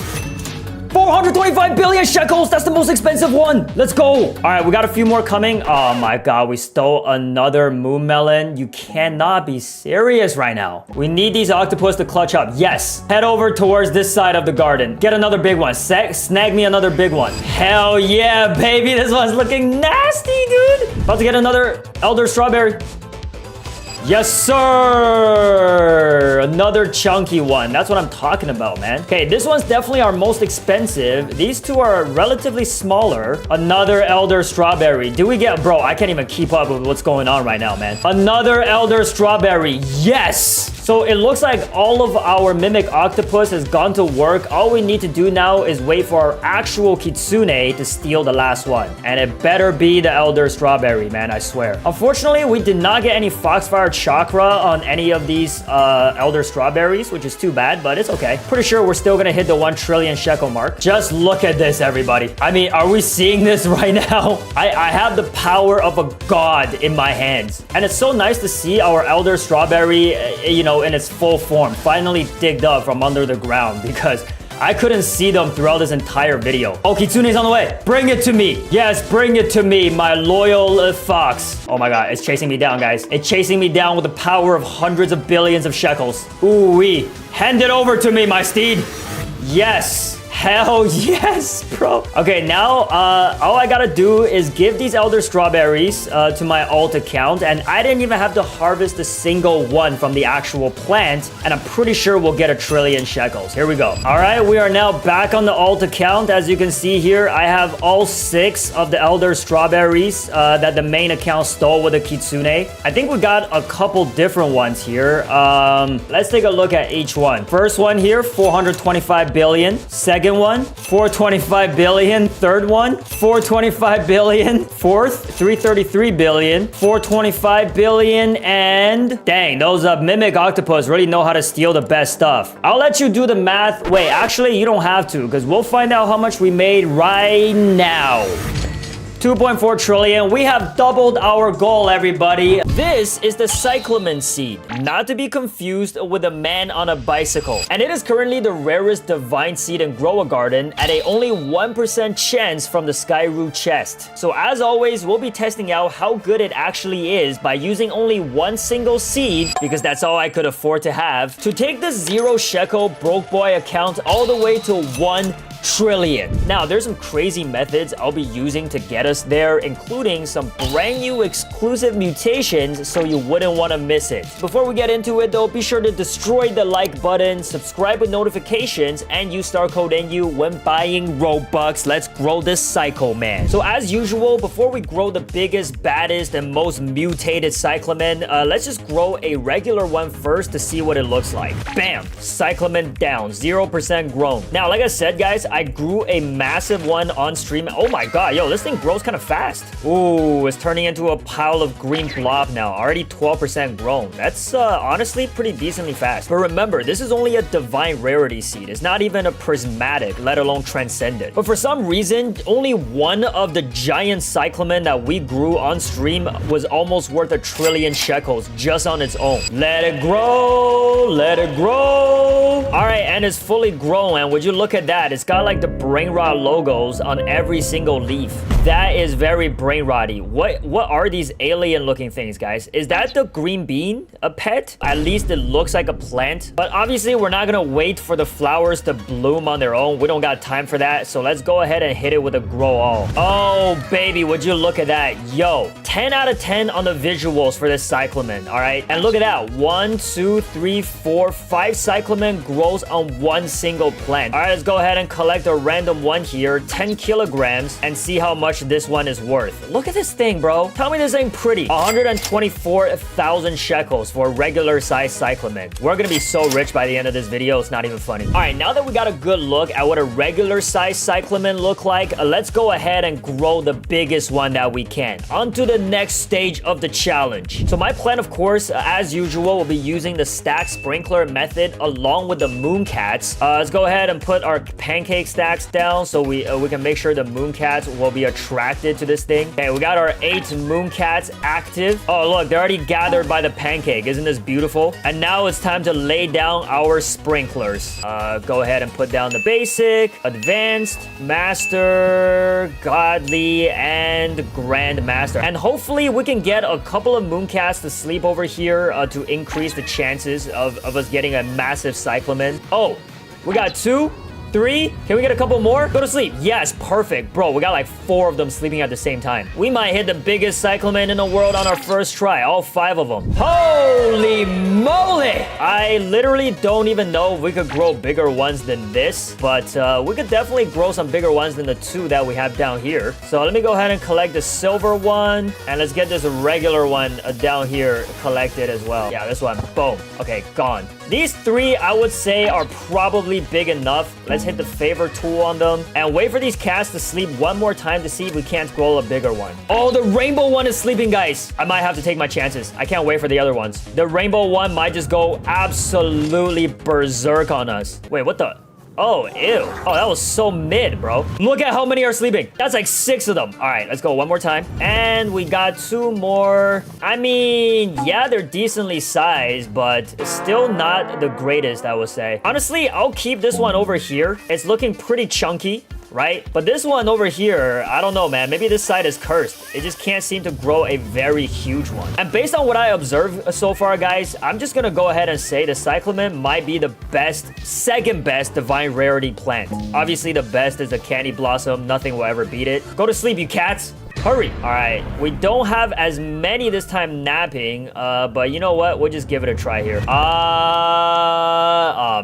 Speaker 1: 425 billion shekels. That's the most expensive one. Let's go. All right, we got a few more coming. Oh my God, we stole another Moon Melon. You cannot be serious right now. We need these octopus to clutch up. Yes. Head over towards this side of the garden. Get another big one. Snag me another big one. Hell yeah, baby. This one's looking nasty, dude. About to get another Elder Strawberry. Yes, sir! Another chunky one. That's what I'm talking about, man. Okay, this one's definitely our most expensive. These 2 are relatively smaller. Another Elder Strawberry. Do we get... Bro, I can't even keep up with what's going on right now, man. Another Elder Strawberry. Yes! So it looks like all of our Mimic Octopus has gone to work. All we need to do now is wait for our actual Kitsune to steal the last one. And it better be the Elder Strawberry, man, I swear. Unfortunately, we did not get any Foxfire Chakra on any of these Elder Strawberries, which is too bad, but it's okay. Pretty sure we're still gonna hit the 1 trillion shekel mark. Just look at this, everybody. I mean, are we seeing this right now? I have the power of a god in my hands. And it's so nice to see our Elder Strawberry, you know, in its full form, finally digged up from under the ground because I couldn't see them throughout this entire video. Oh, Kitsune's on the way. Bring it to me. Yes, bring it to me, my loyal fox. Oh my God, it's chasing me down, guys. It's chasing me down with the power of hundreds of billions of shekels. Ooh-wee. Hand it over to me, my steed. Yes. Hell yes, bro. Okay, now all I gotta do is give these Elder Strawberries to my alt account, and I didn't even have to harvest a single one from the actual plant, and I'm pretty sure we'll get 1 trillion shekels. Here we go. All right, we are now back on the alt account. As you can see here, I have all 6 of the Elder Strawberries that the main account stole with the Kitsune. I think we got a couple different ones here. Let's take a look at each one. First one here, 425 billion. Second one, 425 billion. Third one, 425 billion. Fourth, 333 billion. 425 billion. And dang, those Mimic Octopus really know how to steal the best stuff. I'll let you do the math. Wait, actually, you don't have to, because we'll find out how much we made right now. 2.4 trillion. We have doubled our goal, everybody. This is the Cyclamen seed, not to be confused with a man on a bicycle. And it is currently the rarest divine seed in Grow a Garden at a only 1% chance from the Skyroot chest. So as always, we'll be testing out how good it actually is by using only 1 single seed, because that's all I could afford to have, to take the 0 shekel broke boy account all the way to 1 trillion. Now, there's some crazy methods I'll be using to get us there, including some brand new exclusive mutations, so you wouldn't want to miss it. Before we get into it though, be sure to destroy the like button, subscribe with notifications, and use star code NU when buying Robux. Let's grow this Psycho Man. So as usual, before we grow the biggest, baddest, and most mutated Cyclamen, let's just grow a regular one first to see what it looks like. Bam! Cyclamen down, 0% grown. Now, like I said, guys, I grew a massive one on stream. Oh my god, yo, this thing grows kind of fast. Ooh, it's turning into a pile of green blob now. Already 12% grown. That's honestly pretty decently fast. But remember, this is only a divine rarity seed. It's not even a prismatic, let alone transcendent. But for some reason, only one of the giant Cyclamen that we grew on stream was almost worth 1 trillion shekels just on its own. Let it grow, let it grow. All right, and it's fully grown. And would you look at that? It's got like the brain rot logos on every single leaf. That is very brain rotty. What are these alien looking things, guys? Is that the green bean a pet? At least it looks like a plant. But obviously, we're not gonna wait for the flowers to bloom on their own. We don't got time for that. So let's go ahead and hit it with a grow all. Oh, baby, would you look at that? Yo, 10 out of 10 on the visuals for this Cyclamen, all right? And look at that. 1, 2, 3, 4, 5 Cyclamen grows on one single plant. All right, let's go ahead and collect a random one here, 10 kilograms, and see how much this one is worth. Look at this thing, bro. Tell me this ain't pretty. 124,000 shekels for a regular size Cyclamen. We're gonna be so rich by the end of this video, it's not even funny. All right, now that we got a good look at what a regular size Cyclamen look like, let's go ahead and grow the biggest one that we can. On to the next stage of the challenge. So my plan, of course, as usual, will be using the stack sprinkler method along with the Mooncats. Let's go ahead and put our pancake stacks down so we can make sure the Mooncats will be attracted to this thing. Okay, we got our 8 Mooncats active. Oh, look, they're already gathered by the pancake. Isn't this beautiful? And now it's time to lay down our sprinklers. Go ahead and put down the basic, advanced, master, godly, and grandmaster. And hopefully we can get a couple of Mooncats to sleep over here to increase the chances of us getting a massive Cyclamen. Oh, we got 2. 3? Can we get a couple more? Go to sleep. Yes, perfect. Bro, we got like 4 of them sleeping at the same time. We might hit the biggest Cyclamen in the world on our first try. All 5 of them. Holy moly! I literally don't even know if we could grow bigger ones than this, but we could definitely grow some bigger ones than the 2 that we have down here. So let me go ahead and collect the silver one, and let's get this regular one down here collected as well. Yeah, this one. Boom. Okay, gone. These 3, I would say, are probably big enough. Let's hit the favor tool on them and wait for these cats to sleep one more time to see if we can't grow a bigger one. Oh, the rainbow one is sleeping, guys. I might have to take my chances. I can't wait for the other ones. The rainbow one might just go absolutely berserk on us. Wait, what the? Oh, ew. Oh, that was so mid, bro. Look at how many are sleeping. That's like 6 of them. All right, let's go one more time. And we got 2 more. I mean, yeah, they're decently sized, but still not the greatest, I would say. Honestly, I'll keep this one over here. It's looking pretty chunky, right? But this one over here, I don't know, man. Maybe this side is cursed. It just can't seem to grow a very huge one. And based on what I observed so far, guys, I'm just gonna go ahead and say the Cyclamen might be the best, second best divine rarity plant. Obviously, the best is the Candy Blossom. Nothing will ever beat it. Go to sleep, you cats. Hurry. All right, we don't have as many this time napping, but you know what? We'll just give it a try here. Oh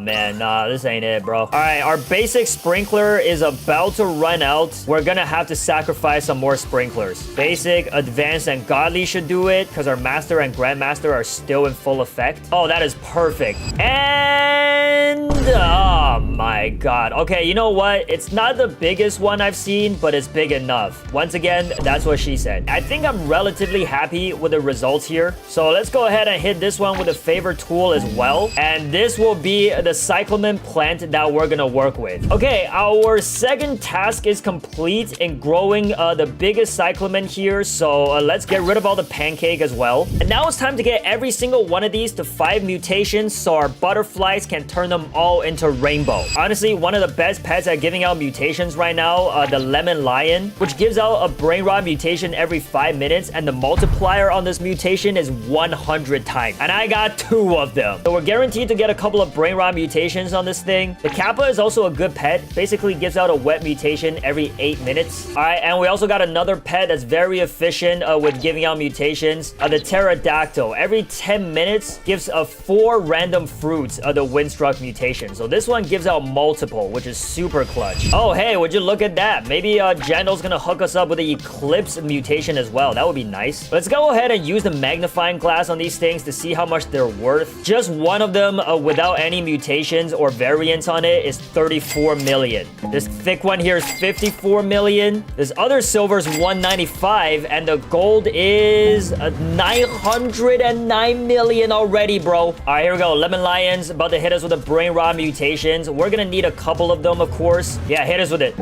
Speaker 1: man, nah, this ain't it, bro. All right, our basic sprinkler is about to run out. We're gonna have to sacrifice some more sprinklers. Basic, advanced, and godly should do it because our master and grandmaster are still in full effect. Oh, that is perfect. And oh my god. Okay, you know what? It's not the biggest one I've seen, but it's big enough. Once again, that's what she said. I think I'm relatively happy with the results here. So let's go ahead and hit this one with a favor tool as well. And this will be the Cyclamen plant that we're gonna work with. Okay, our second task is complete in growing the biggest Cyclamen here. So let's get rid of all the pancake as well. And now it's time to get every single one of these to 5 mutations so our butterflies can turn them all into rainbow. Honestly, one of the best pets at giving out mutations right now, the lemon lion, which gives out a brain rot rot mutation every 5 minutes, and the multiplier on this mutation is 100 times. And I got 2 of them. So we're guaranteed to get a couple of brain rot mutations on this thing. The Kappa is also a good pet. Basically gives out a wet mutation every 8 minutes. All right, and we also got another pet that's very efficient with giving out mutations. The Pterodactyl. Every 10 minutes gives 4 random fruits of the Windstruck mutation. So this one gives out multiple, which is super clutch. Oh, hey, would you look at that? Maybe Jandal's gonna hook us up with the Eclipse mutation as well. That would be nice. Let's go ahead and use the magnifying glass on these things to see how much they're worth. Just one of them without any mutations or variants on it is 34 million. This thick one here is 54 million. This other silver is 195, and the gold is 909 million already, bro. All right, here we go. Lemon Lions about to hit us with the brain rot mutations. We're gonna need a couple of them, of course. Yeah, hit us with it.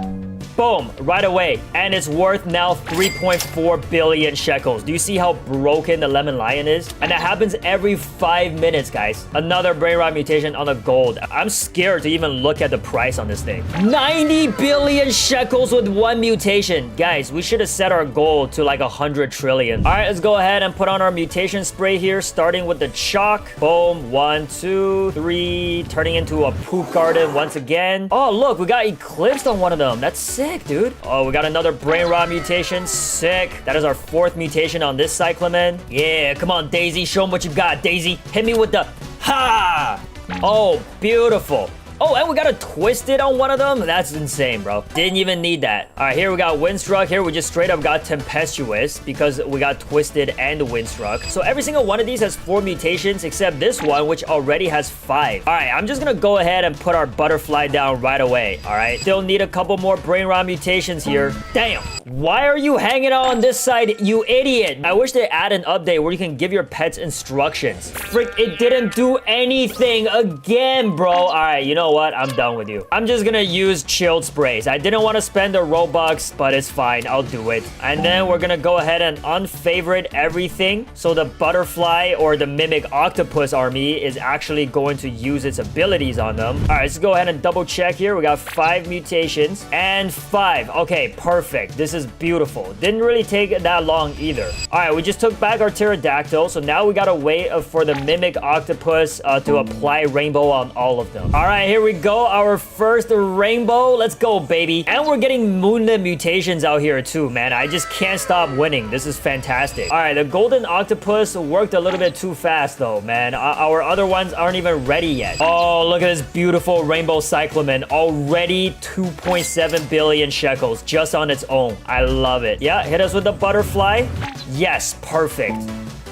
Speaker 1: Boom, right away. And it's worth now 3.4 billion shekels. Do you see how broken the Lemon Lion is? And that happens every 5 minutes, guys. Another brain rot mutation on the gold. I'm scared to even look at the price on this thing. 90 billion shekels with 1 mutation. Guys, we should have set our goal to like 100 trillion. All right, let's go ahead and put on our mutation spray here, starting with the chalk. Boom, 1, 2, 3, turning into a poop garden once again. Oh, look, we got eclipsed on one of them. That's sick. Dude. Oh, we got another brain rot mutation. Sick. That is our 4th mutation on this Cyclamen. Yeah, come on, Daisy. Show them what you got, Daisy. Hit me with the ha! Oh, beautiful. Oh, and we got a Twisted on one of them? That's insane, bro. Didn't even need that. All right, here we got Windstruck. Here we just straight up got Tempestuous because we got Twisted and Windstruck. So every single one of these has 4 mutations except this one, which already has 5. All right, I'm just gonna go ahead and put our Butterfly down right away, all right? Still need a couple more brain rot mutations here. Damn. Why are you hanging out on this side, you idiot? I wish they add an update where you can give your pets instructions. Frick, it didn't do anything again, bro. All right, you know what? I'm done with you. I'm just gonna use chilled sprays. I didn't want to spend the Robux, but it's fine. I'll do it. And then we're gonna go ahead and unfavorite everything. So the butterfly or the mimic octopus army is actually going to use its abilities on them. All right, let's go ahead and double check here. We got 5 mutations and 5. Okay, perfect. This is beautiful. Didn't really take that long either. All right, we just took back our pterodactyl. So now we gotta wait for the mimic octopus to apply rainbow on all of them. All right, here we go. Our first rainbow. Let's go, baby. And we're getting moonlit mutations out here too, man. I just can't stop winning. This is fantastic. All right, the golden octopus worked a little bit too fast though, man. Our other ones aren't even ready yet. Oh, look at this beautiful rainbow cyclamen. Already 2.7 billion shekels just on its own. I love it. Yeah, hit us with the butterfly. Yes, perfect.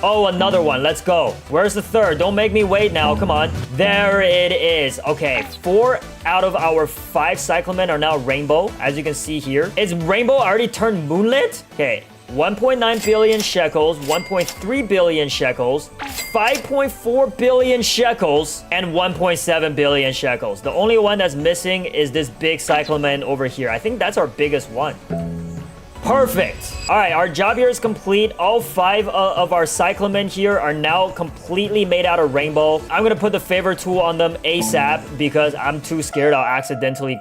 Speaker 1: Oh, another one. Let's go. Where's the third? Don't make me wait now. Come on. There it is. Okay, 4 out of our 5 cyclamen are now rainbow, as you can see here. Is rainbow already turned moonlit? Okay. 1.9 billion shekels, 1.3 billion shekels, 5.4 billion shekels, and 1.7 billion shekels. The only one that's missing is this big cyclamen over here. I think that's our biggest one. Perfect. All right, our job here is complete. All 5 of our cyclamen here are now completely made out of rainbow. I'm gonna put the favor tool on them ASAP because I'm too scared I'll accidentally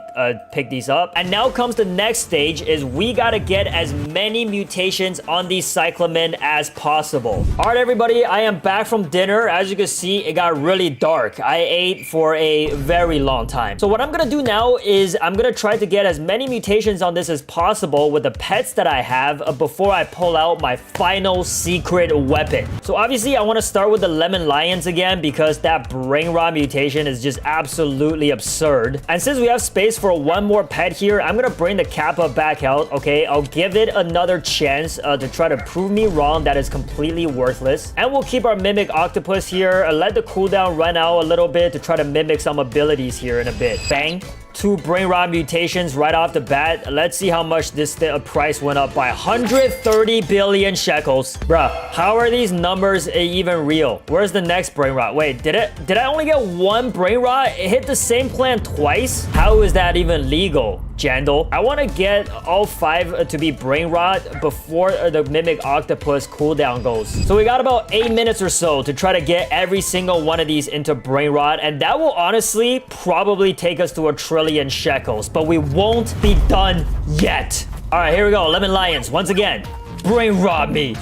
Speaker 1: pick these up. And now comes the next stage is we gotta get as many mutations on these cyclamen as possible. All right, everybody, I am back from dinner. As you can see, it got really dark. I ate for a very long time. So what I'm gonna do now is I'm gonna try to get as many mutations on this as possible with the pets that I have before I pull out my final secret weapon. So obviously I want to start with the lemon lions again because that brain rot mutation is just absolutely absurd. And since we have space for one more pet here, I'm gonna bring the Kappa back out. Okay, I'll give it another chance to try to prove me wrong that is completely worthless. And we'll keep our mimic octopus here, let the cooldown run out a little bit to try to mimic some abilities here in a bit. Bang. 2 brain rot mutations right off the bat. Let's see how much this price went up by 130 billion shekels. Bruh, how are these numbers even real? Where's the next brain rot? Wait, did I only get 1 brain rot? It hit the same plan twice? How is that even legal, Jandal? I want to get all 5 to be brain rot before the mimic octopus cooldown goes. So we got about 8 minutes or so to try to get every single one of these into brain rot, and that will honestly probably take us to 1 trillion shekels, but we won't be done yet. All All right, here we go. Lemon Lions, once again. Brain rot me.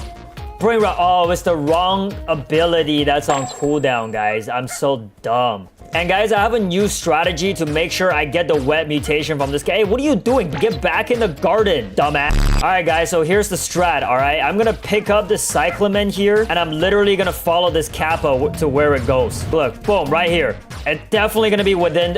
Speaker 1: Brain rot. Oh, it's the wrong ability that's on cooldown, guys. I'm so dumb. And guys, I have a new strategy to make sure I get the wet mutation from this guy. Hey, what are you doing? Get back in the garden, dumbass. All right, guys, so here's the strat, all right? I'm gonna pick up this Cyclamen here, and I'm literally gonna follow this Kappa to where it goes. Look, boom, right here. It's definitely gonna be within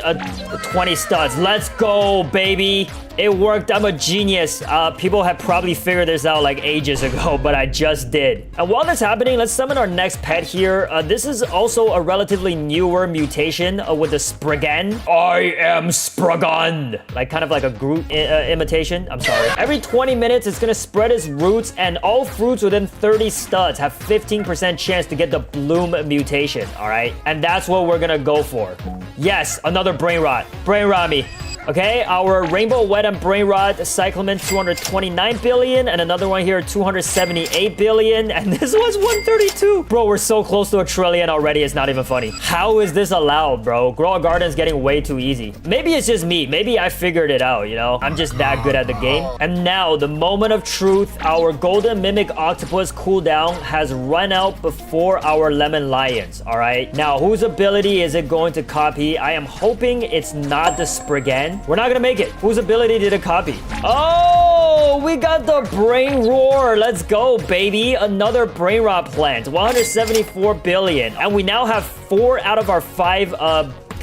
Speaker 1: 20 studs. Let's go, baby. It worked. I'm a genius. People have probably figured this out like ages ago, but I just did. And while that's happening, let's summon our next pet here. This is also a relatively newer mutation with the Spriggan. I am Spriggan. Like kind of like a Groot imitation. I'm sorry. Every 20 minutes, it's gonna spread its roots, and all fruits within 30 studs have 15% chance to get the Bloom mutation, all right? And that's what we're gonna go for. Yes, another Brain Rot. Brain Rot me. Okay, our Rainbow Wet and Brain Rot Cyclamen 229 billion, and another one here 278 billion, and this one's 132. Bro, we're so close to a trillion already, it's not even funny. How is this allowed, bro? Grow a Garden's getting way too easy. Maybe it's just me. Maybe I figured it out, you know? I'm just that good at the game. And now, the moment of truth, our Golden Mimic Octopus cooldown has run out before our Lemon Lions, all right? Now, whose ability is it going to copy? I am hoping it's not the Spriggan. We're not gonna make it. Whose ability did it copy? Oh, we got the Brain Roar. Let's go, baby. Another Brain Rot plant. 174 billion. And we now have 4 out of our 5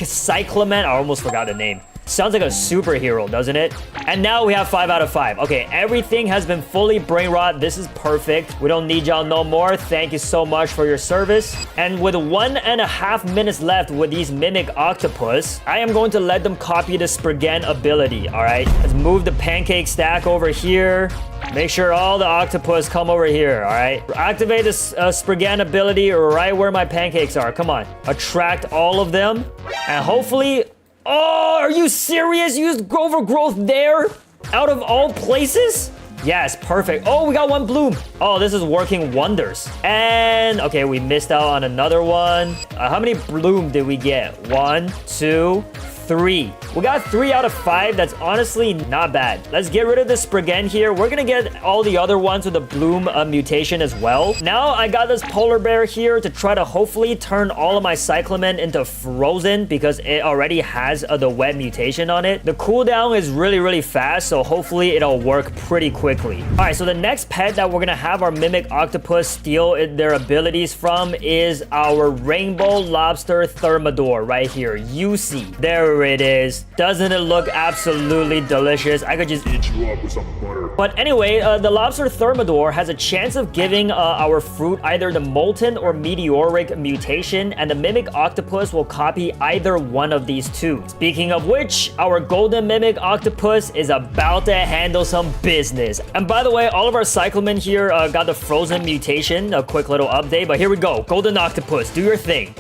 Speaker 1: Cyclamen. I almost forgot the name. Sounds like a superhero, doesn't it? And now we have 5 out of 5. Okay, everything has been fully brain rot. This is perfect. We don't need y'all no more. Thank you so much for your service. And with 1.5 minutes left with these Mimic Octopus, I am going to let them copy the Spriggan ability, all right? Let's move the pancake stack over here. Make sure all the octopus come over here, all right? Activate this Spriggan ability right where my pancakes are. Come on. Attract all of them. And hopefully... Oh, are you serious? You used Overgrowth there? Out of all places? Yes, perfect. Oh, we got one Bloom. Oh, this is working wonders. And, okay, we missed out on another one. How many Bloom did we get? 1, 2, 3. We got 3 out of 5. That's honestly not bad. Let's get rid of the Spriggan here. We're gonna get all the other ones with the Bloom mutation as well. Now I got this Polar Bear here to try to hopefully turn all of my Cyclamen into Frozen because it already has the wet mutation on it. The cooldown is really, really fast, so hopefully it'll work pretty quickly. All right, so the next pet that we're gonna have our Mimic Octopus steal their abilities from is our Rainbow Lobster Thermidor right here. UC. There it is. Doesn't it look absolutely delicious? I could just eat you up with some butter. But anyway, the Lobster Thermidor has a chance of giving our fruit either the Molten or Meteoric mutation, and the Mimic Octopus will copy either one of these two. Speaking of which, our Golden Mimic Octopus is about to handle some business. And by the way, all of our Cyclamen here got the Frozen mutation. A quick little update, but here we go. Golden Octopus, do your thing.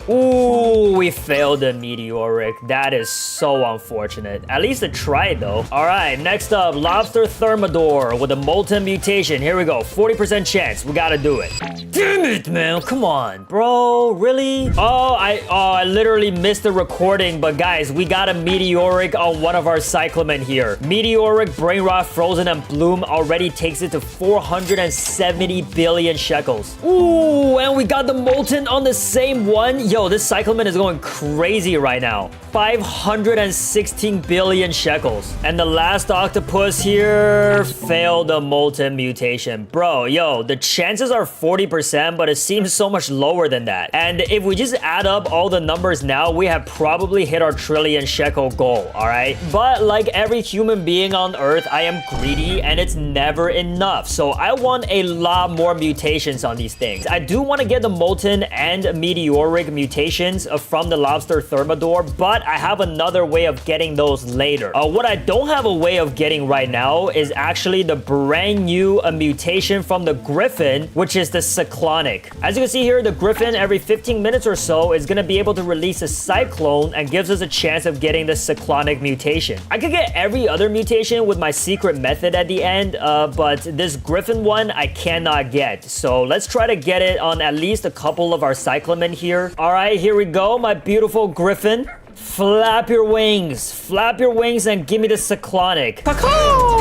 Speaker 1: Ooh, we failed the Meteoric. That is so unfortunate. At least it tried, though. All right, next up, Lobster Thermidor with a Molten mutation. Here we go. 40% chance. We gotta do it. Damn it, man. Come on, bro. Really? Oh, I literally missed the recording. But guys, we got a Meteoric on one of our Cyclamen here. Meteoric, Brain Rot, Frozen, and Bloom already takes it to 470 billion shekels. Ooh, and we got the Molten on the same one. Yo, this Cyclamen is going crazy right now. 516 billion shekels. And the last octopus here failed the Molten mutation. Bro, yo, the chances are 40%, but it seems so much lower than that. And if we just add up all the numbers now, we have probably hit our trillion shekel goal, all right? But like every human being on Earth, I am greedy and it's never enough. So I want a lot more mutations on these things. I do want to get the Molten and Meteoric mutations from the Lobster Thermidor, but I have another way of getting those later. What I don't have a way of getting right now is actually the brand new mutation from the Griffin, which is the Cyclonic. As you can see here, the Griffin every 15 minutes or so is going to be able to release a Cyclone and gives us a chance of getting the Cyclonic mutation. I could get every other mutation with my secret method at the end, but this Griffin one I cannot get. So let's try to get it on at least a couple of our Cyclamen here. All right, here we go, my beautiful Griffin. Flap your wings and give me the Cyclonic. Caw-caw!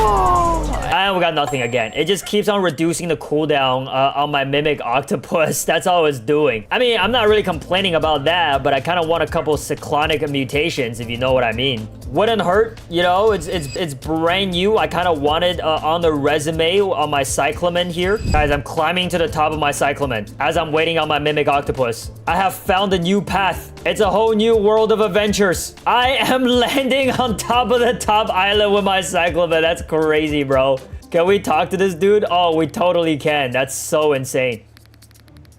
Speaker 1: And we got nothing again. It just keeps on reducing the cooldown on my Mimic Octopus. That's all it's doing. I mean, I'm not really complaining about that, but I kind of want a couple cyclonic mutations, if you know what I mean. Wouldn't hurt, you know, it's brand new. I kind of want it on the resume on my Cyclamen here. Guys, I'm climbing to the top of my Cyclamen as I'm waiting on my Mimic Octopus. I have found a new path. It's a whole new world of adventures. I am landing on top of the top island with my Cyclamen. That's crazy, bro. Can we talk to this dude? Oh, we totally can. That's so insane.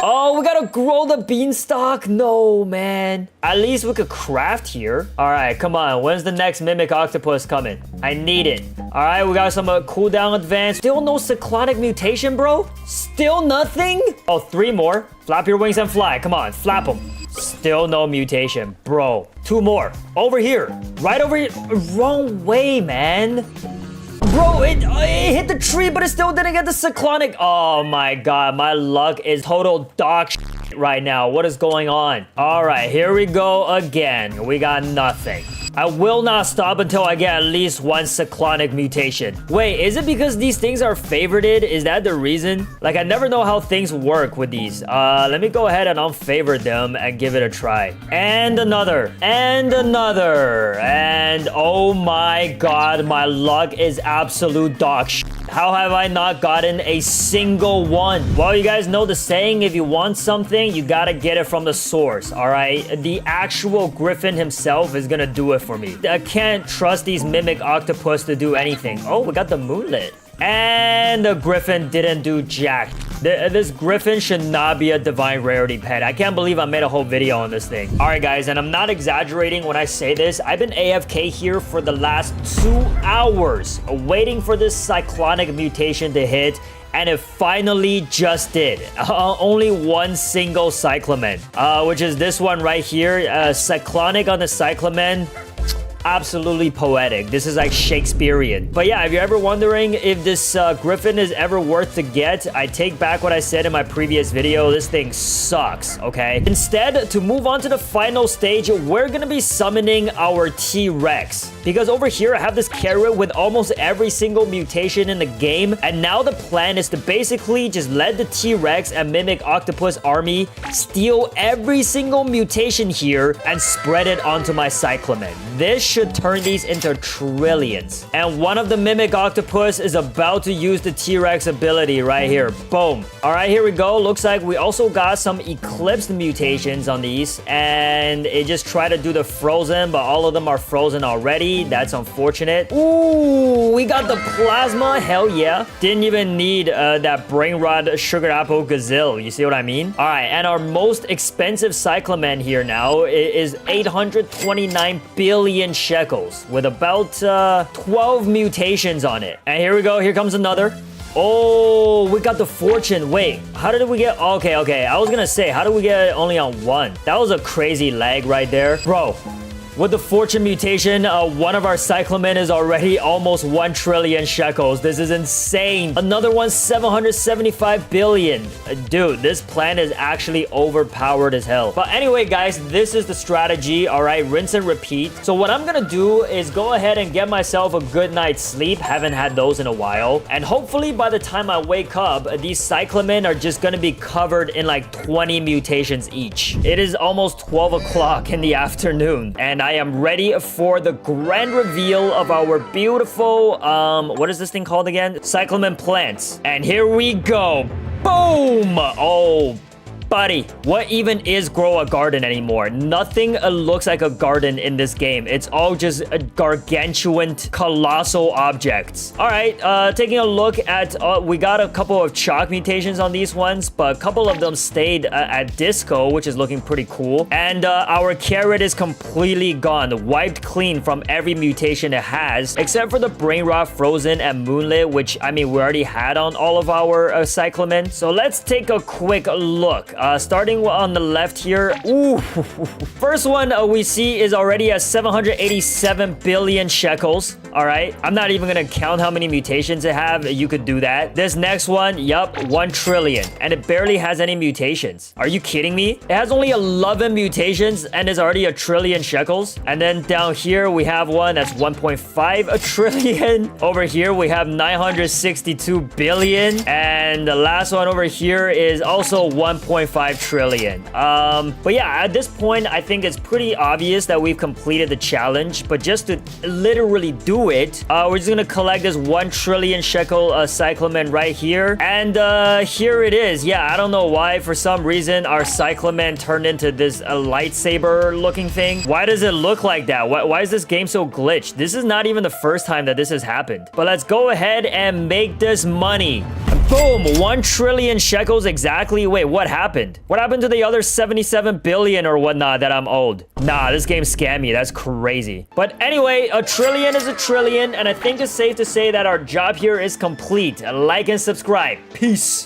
Speaker 1: Oh, we gotta grow the beanstalk? No, man. At least we could craft here. All right, come on. When's the next Mimic Octopus coming? I need it. All right, we got some cooldown advance. Still no cyclonic mutation, bro? Still nothing? Oh, 3 more. Flap your wings and fly. Come on, flap them. Still no mutation, bro. 2 more. Over here. Right over here. Wrong way, man. Bro, it hit the tree, but it still didn't get the cyclonic. Oh my god, my luck is total dog shit right now. What is going on? All right, here we go again. We got nothing. I will not stop until I get at least 1 cyclonic mutation. Wait, is it because these things are favorited? Is that the reason? Like, I never know how things work with these. Let me go ahead and unfavorite them and give it a try. And another. And another. And oh my god, my luck is absolute dog shit. How have I not gotten a single one? Well, you guys know the saying, if you want something, you gotta get it from the source, all right? The actual Griffin himself is gonna do it for me. I can't trust these Mimic Octopus to do anything. Oh, we got the Moonlit. And the Griffin didn't do jack. This Griffin should not be a divine rarity pet. I can't believe I made a whole video on this thing. All right, guys, and I'm not exaggerating when I say this. I've been AFK here for the last 2 hours waiting for this cyclonic mutation to hit. And it finally just did. Only 1 single Cyclamen, which is this one right here. Cyclonic on the Cyclamen. Absolutely poetic. This is like Shakespearean. But yeah, if you're ever wondering if this Griffin is ever worth to get, I take back what I said in my previous video. This thing sucks, okay? Instead, to move on to the final stage, we're gonna be summoning our T-Rex. Because over here, I have this carrot with almost every single mutation in the game. And now the plan is to basically just let the T-Rex and Mimic Octopus army steal every single mutation here and spread it onto my Cyclamen. This should turn these into trillions. And one of the Mimic Octopus is about to use the T-Rex ability right here. Boom. All right, here we go. Looks like we also got some Eclipsed mutations on these. And it just tried to do the frozen, but all of them are frozen already. That's unfortunate. Ooh, we got the Plasma. Hell yeah. Didn't even need that Brain Rot Sugar Apple Gazelle. You see what I mean? All right, and our most expensive Cyclamen here now is 829 billion shekels with about 12 mutations on it. And here we go. Here comes another. Oh, we got the Fortune. Wait, how did we get... Okay. I was gonna say, how did we get it only on 1? That was a crazy lag right there. Bro, with the Fortune mutation, one of our Cyclamen is already almost 1 trillion shekels. This is insane. Another one, 775 billion. Dude, this plan is actually overpowered as hell. But anyway, guys, this is the strategy, all right? Rinse and repeat. So what I'm gonna do is go ahead and get myself a good night's sleep. Haven't had those in a while. And hopefully by the time I wake up, these Cyclamen are just gonna be covered in like 20 mutations each. It is almost 12 o'clock in the afternoon. And I am ready for the grand reveal of our beautiful, what is this thing called again? Cyclamen plants. And here we go. Boom! Oh, buddy, what even is Grow a Garden anymore? Nothing looks like a garden in this game. It's all just gargantuan, colossal objects. All right, taking a look at, we got a couple of chalk mutations on these ones, but a couple of them stayed at Disco, which is looking pretty cool. And our carrot is completely gone, wiped clean from every mutation it has, except for the Brain Rot, Frozen, and Moonlit, which, I mean, we already had on all of our Cyclamen. So let's take a quick look. Starting on the left here. Ooh. First one we see is already at 787 billion shekels. All right. I'm not even going to count how many mutations it have. You could do that. This next one, yup, 1 trillion. And it barely has any mutations. Are you kidding me? It has only 11 mutations and is already 1 trillion shekels. And then down here, we have one that's 1.5 trillion. Over here, we have 962 billion. And the last one over here is also 1.5 trillion. But yeah, at this point, I think it's pretty obvious that we've completed the challenge. But just to literally do it, we're just gonna collect this 1 trillion shekel cyclamen right here. And here it is. Yeah, I don't know why. For some reason, our cyclamen turned into this lightsaber looking thing. Why does it look like that? Why is this game so glitched? This is not even the first time that this has happened. But let's go ahead and make this money. Boom, 1 trillion shekels exactly. Wait, what happened? What happened to the other 77 billion or whatnot that I'm owed? Nah, this game scammed me. That's crazy. But anyway, 1 trillion is 1 trillion. And I think it's safe to say that our job here is complete. Like and subscribe. Peace.